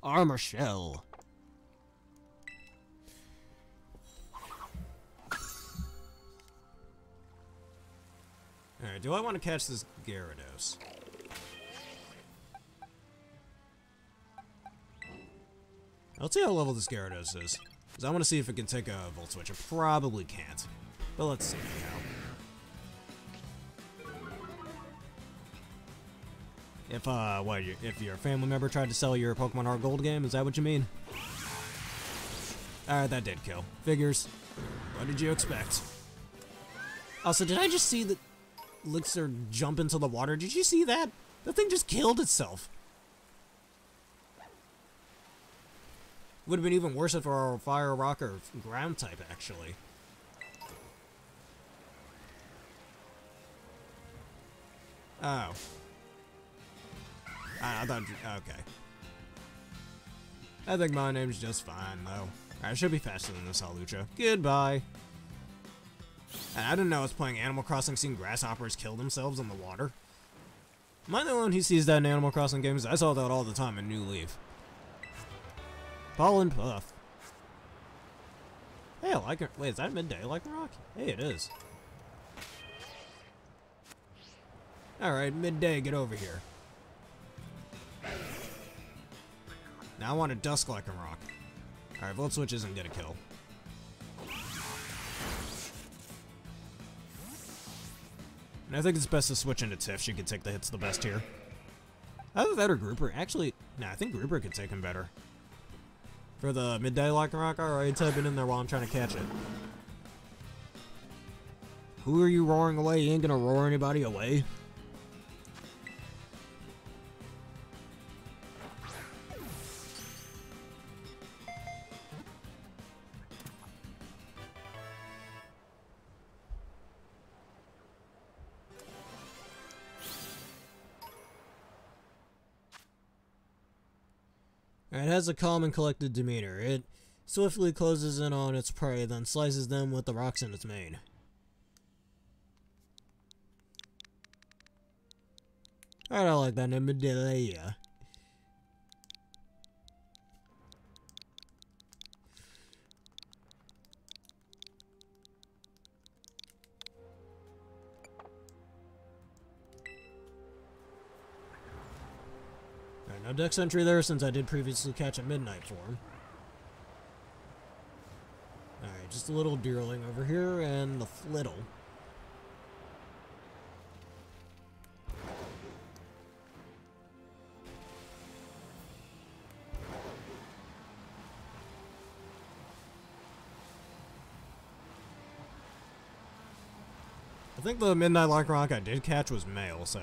Armor Shell. Alright, do I want to catch this Gyarados? Let's see how level this Gyarados is. Because I want to see if it can take a Volt Switch. It probably can't. But let's see how. If your family member tried to sell your Pokemon Heart Gold game, is that what you mean? Alright, that did kill. Figures. What did you expect? Also, did I just see the Elixir jump into the water? Did you see that? The thing just killed itself. Would have been even worse if our Fire, Rock, or Ground type, actually. Oh. I thought... Okay. I think my name's just fine, though. I should be faster than this Hawlucha. Goodbye. And I didn't know I was playing Animal Crossing seeing grasshoppers kill themselves in the water. Am I the one who sees that in Animal Crossing games? I saw that all the time in New Leaf. Pollen Puff. Hey, I like it. Wait, is that midday like the rock? Hey, it is. Alright, midday, get over here. Now I want a Dusk like a rock. Alright, Volt Switch isn't gonna kill. And I think it's best to switch into Tiff. She can take the hits the best here. Either that or Grouper. Actually, nah, I think Grouper could take him better. For the midday like a rock, alright, type it in there while I'm trying to catch it. Who are you roaring away? You ain't gonna roar anybody away. It has a calm and collected demeanor. It swiftly closes in on its prey, then slices them with the rocks in its mane. Alright, I like that name, Medallia. No Dex entry there since I did previously catch a Midnight form. Alright, just a little Deerling over here and the Flittle. I think the Midnight Lycanroc I did catch was male, so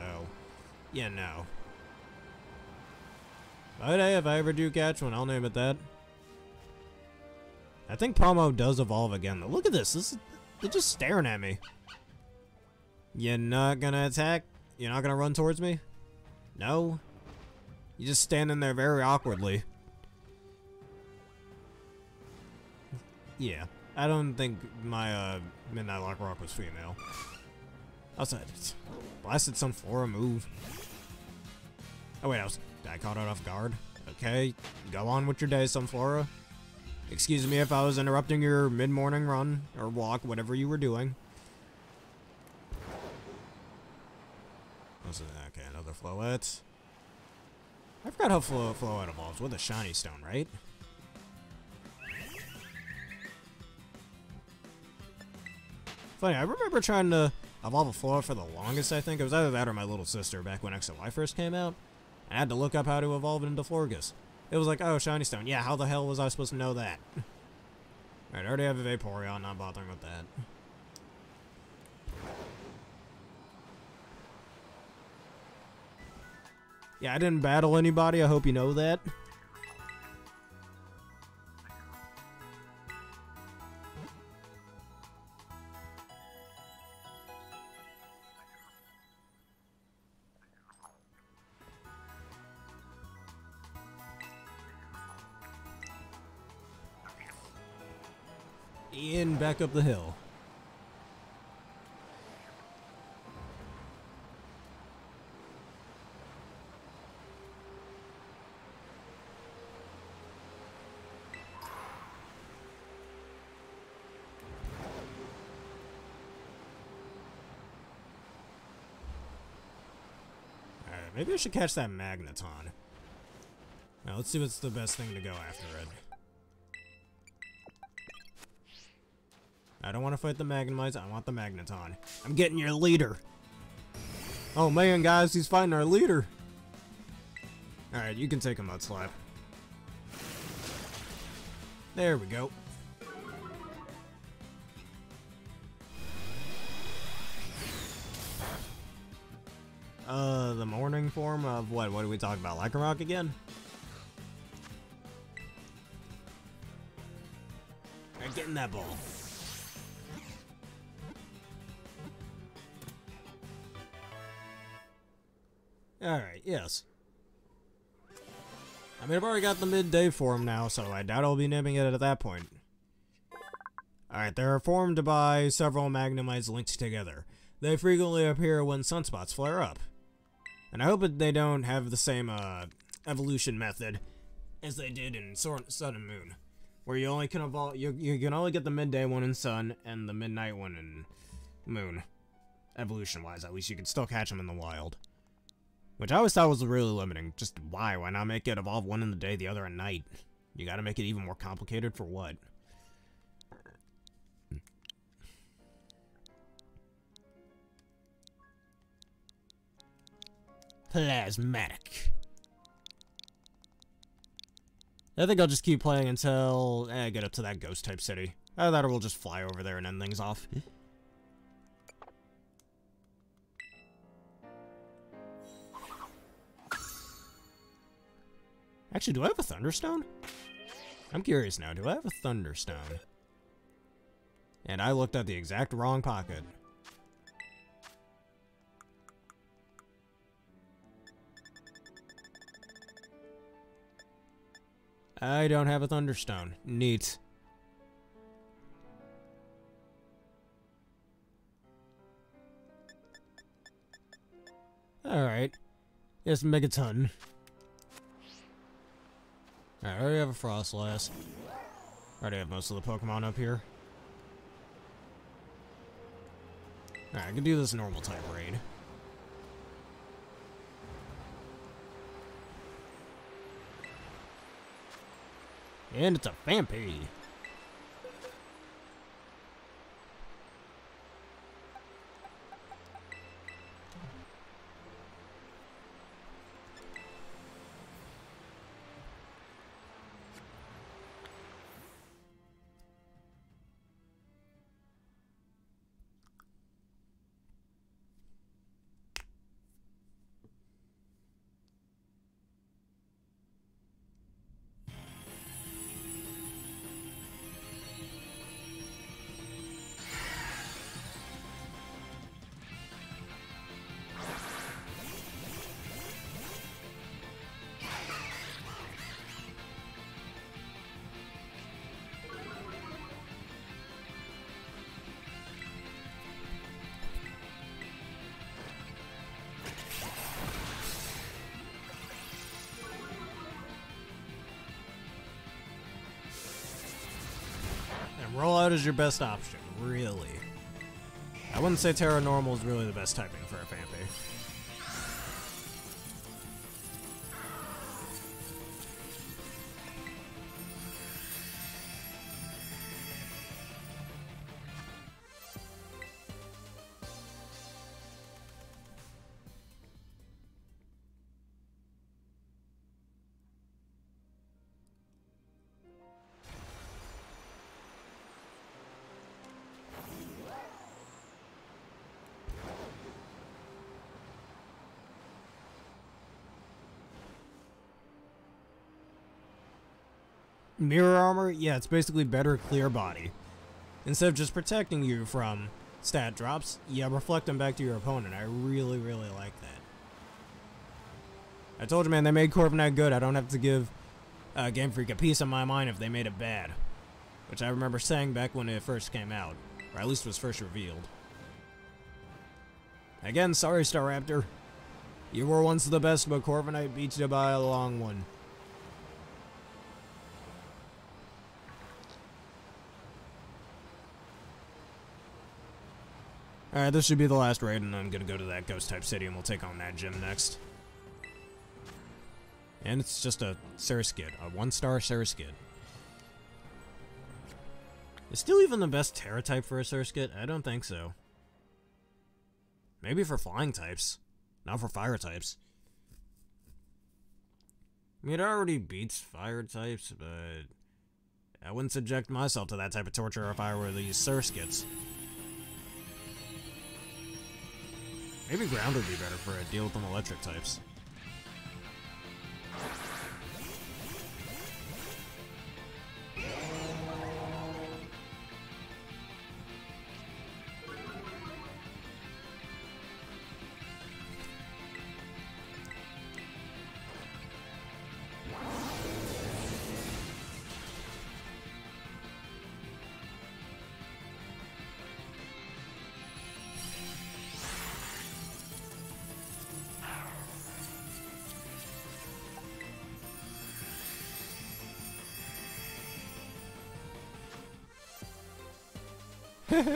yeah, no. But hey, if I ever do catch one, I'll name it that. I think Pomo does evolve again, though. Look at this. They're just staring at me. You're not gonna attack? You're not gonna run towards me? No? You're just standing there very awkwardly. Yeah. I don't think my Midnight Lycanroc was female. Outside, blasted some Flora move. Oh wait, I caught it off guard. Okay, go on with your day, Sunflora. Excuse me if I was interrupting your mid-morning run or walk, whatever you were doing. Okay, another Floette. I forgot how Floette evolves with a shiny stone, right? Funny, I remember trying to evolve a Floette for the longest, I think. It was either that or my little sister back when X and Y first came out. I had to look up how to evolve it into Florges. It was like, oh, shiny stone. Yeah, how the hell was I supposed to know that? Alright, I already have a Vaporeon, not bothering with that. Yeah, I didn't battle anybody, I hope you know that. Ian, back up the hill. Alright, maybe I should catch that magneton. Now let's see what's the best thing to go after it. I don't want to fight the Magnemites, I want the Magneton. I'm getting your leader! Oh man, guys, he's fighting our leader! Alright, you can take a Mudslap. There we go. The morning form of what? What do we talk about? Lycanroc again? Alright, get in that ball. Alright, yes. I mean, I've already got the midday form now, so I doubt I'll be naming it at that point. Alright, they're formed by several Magnemites linked together. They frequently appear when sunspots flare up. And I hope that they don't have the same, evolution method as they did in Sun and Moon. Where you only can evolve, you can only get the midday one in Sun and the midnight one in Moon. Evolution-wise, at least you can still catch them in the wild. Which I always thought was really limiting. Just why? Why not make it evolve one in the day, the other at night? You gotta make it even more complicated for what? Plasmatic. I think I'll just keep playing until I get up to that ghost type city. Either that or we'll just fly over there and end things off. Actually, do I have a Thunderstone? I'm curious now, do I have a Thunderstone? And I looked at the exact wrong pocket. I don't have a Thunderstone. Neat. Alright. Yes, Megaton. Alright, I already have a Frostlass. I already have most of the Pokemon up here. Alright, I can do this normal type raid. And it's a Phanpy. Rollout is your best option, really. I wouldn't say Terra Normal is really the best typing for a Phanpy. Mirror armor, yeah, it's basically better clear body. Instead of just protecting you from stat drops, yeah, reflect them back to your opponent. I really, really like that. I told you, man, they made Corviknight good. I don't have to give Game Freak a piece of my mind if they made it bad. Which I remember saying back when it first came out. Or at least was first revealed. Again, sorry, Staraptor. You were once the best, but Corviknight beat you by a long one. Alright, this should be the last raid, and I'm gonna go to that Ghost-type city, and we'll take on that gym next. And it's just a Surskit, a 1-star Surskit. Is still even the best Terra-type for a Surskit? I don't think so. Maybe for flying types, not for fire types. I mean, it already beats fire types, but I wouldn't subject myself to that type of torture if I were these Surskits. Maybe ground would be better for a deal with them electric types.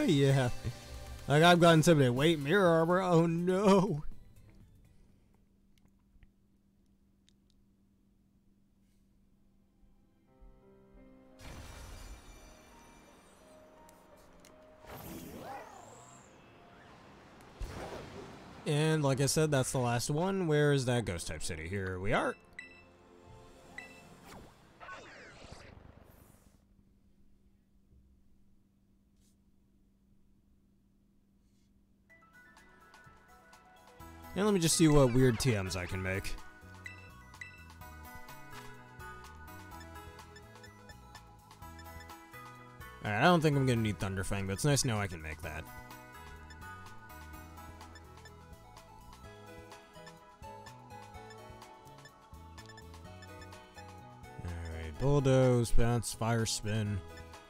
Yeah. Like, I've got intimidated. Wait, mirror armor? Oh no. And like I said, that's the last one. Where is that Ghost-type city? Here we are. And let me just see what weird TMs I can make. Alright, I don't think I'm gonna need Thunderfang, but it's nice to know I can make that. Alright, Bulldoze, Bounce, Fire Spin,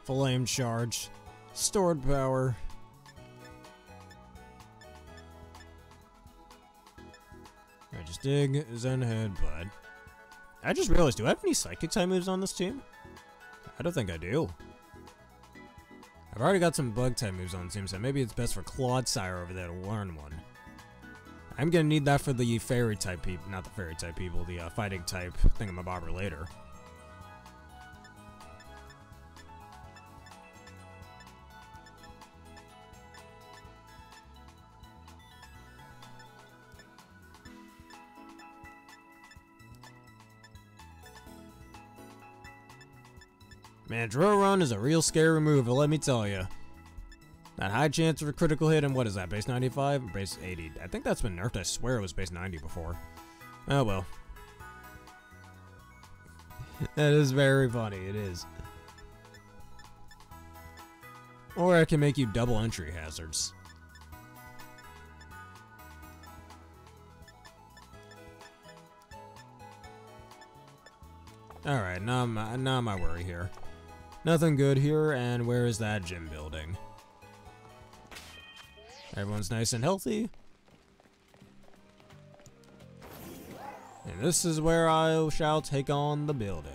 Flame Charge, Stored Power. Just dig, Zen Headbutt. I just realized, do I have any Psychic type moves on this team? I don't think I do. I've already got some Bug type moves on the team, so maybe it's best for Clodsire over there to learn one. I'm gonna need that for the Fairy type people, not the Fairy type people, the Fighting type thingamabobber later. Man, Drill Run is a real scary removal, let me tell you. That high chance of a critical hit, and what is that, base 95 or base 80? I think that's been nerfed, I swear it was base 90 before. Oh well. That is very funny, it is. Or I can make you double entry hazards. Alright, now my worry here. Nothing good here, and where is that gym building? Everyone's nice and healthy. And this is where I shall take on the building.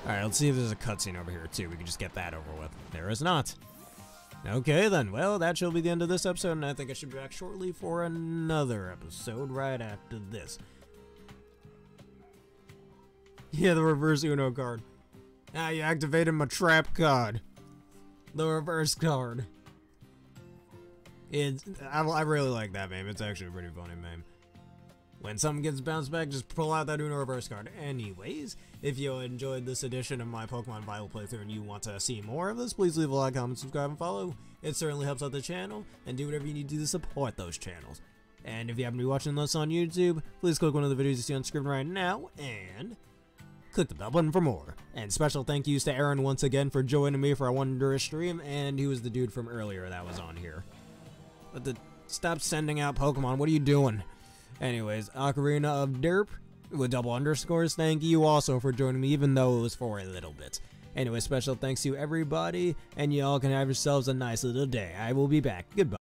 Alright, let's see if there's a cutscene over here too. We can just get that over with. There is not. Okay then, well, that shall be the end of this episode, and I think I should be back shortly for another episode right after this. Yeah, the reverse Uno card. Ah, you activated my trap card. The reverse card. I really like that meme. It's actually a pretty funny meme. When something gets bounced back, just pull out that Uno reverse card. Anyways, if you enjoyed this edition of my Pokemon Vital playthrough and you want to see more of this, please leave a like, comment, subscribe, and follow. It certainly helps out the channel, and do whatever you need to do to support those channels. And if you happen to be watching this on YouTube, please click one of the videos you see on screen right now, and click the bell button for more. And special thank yous to Aaron once again for joining me for a wondrous stream, and he was the dude from earlier that was on here. But stop sending out Pokemon, what are you doing? Anyways, Ocarina of Derp with double underscores, thank you also for joining me, even though it was for a little bit. Anyway, special thanks to everybody, and y'all can have yourselves a nice little day. I will be back. Goodbye.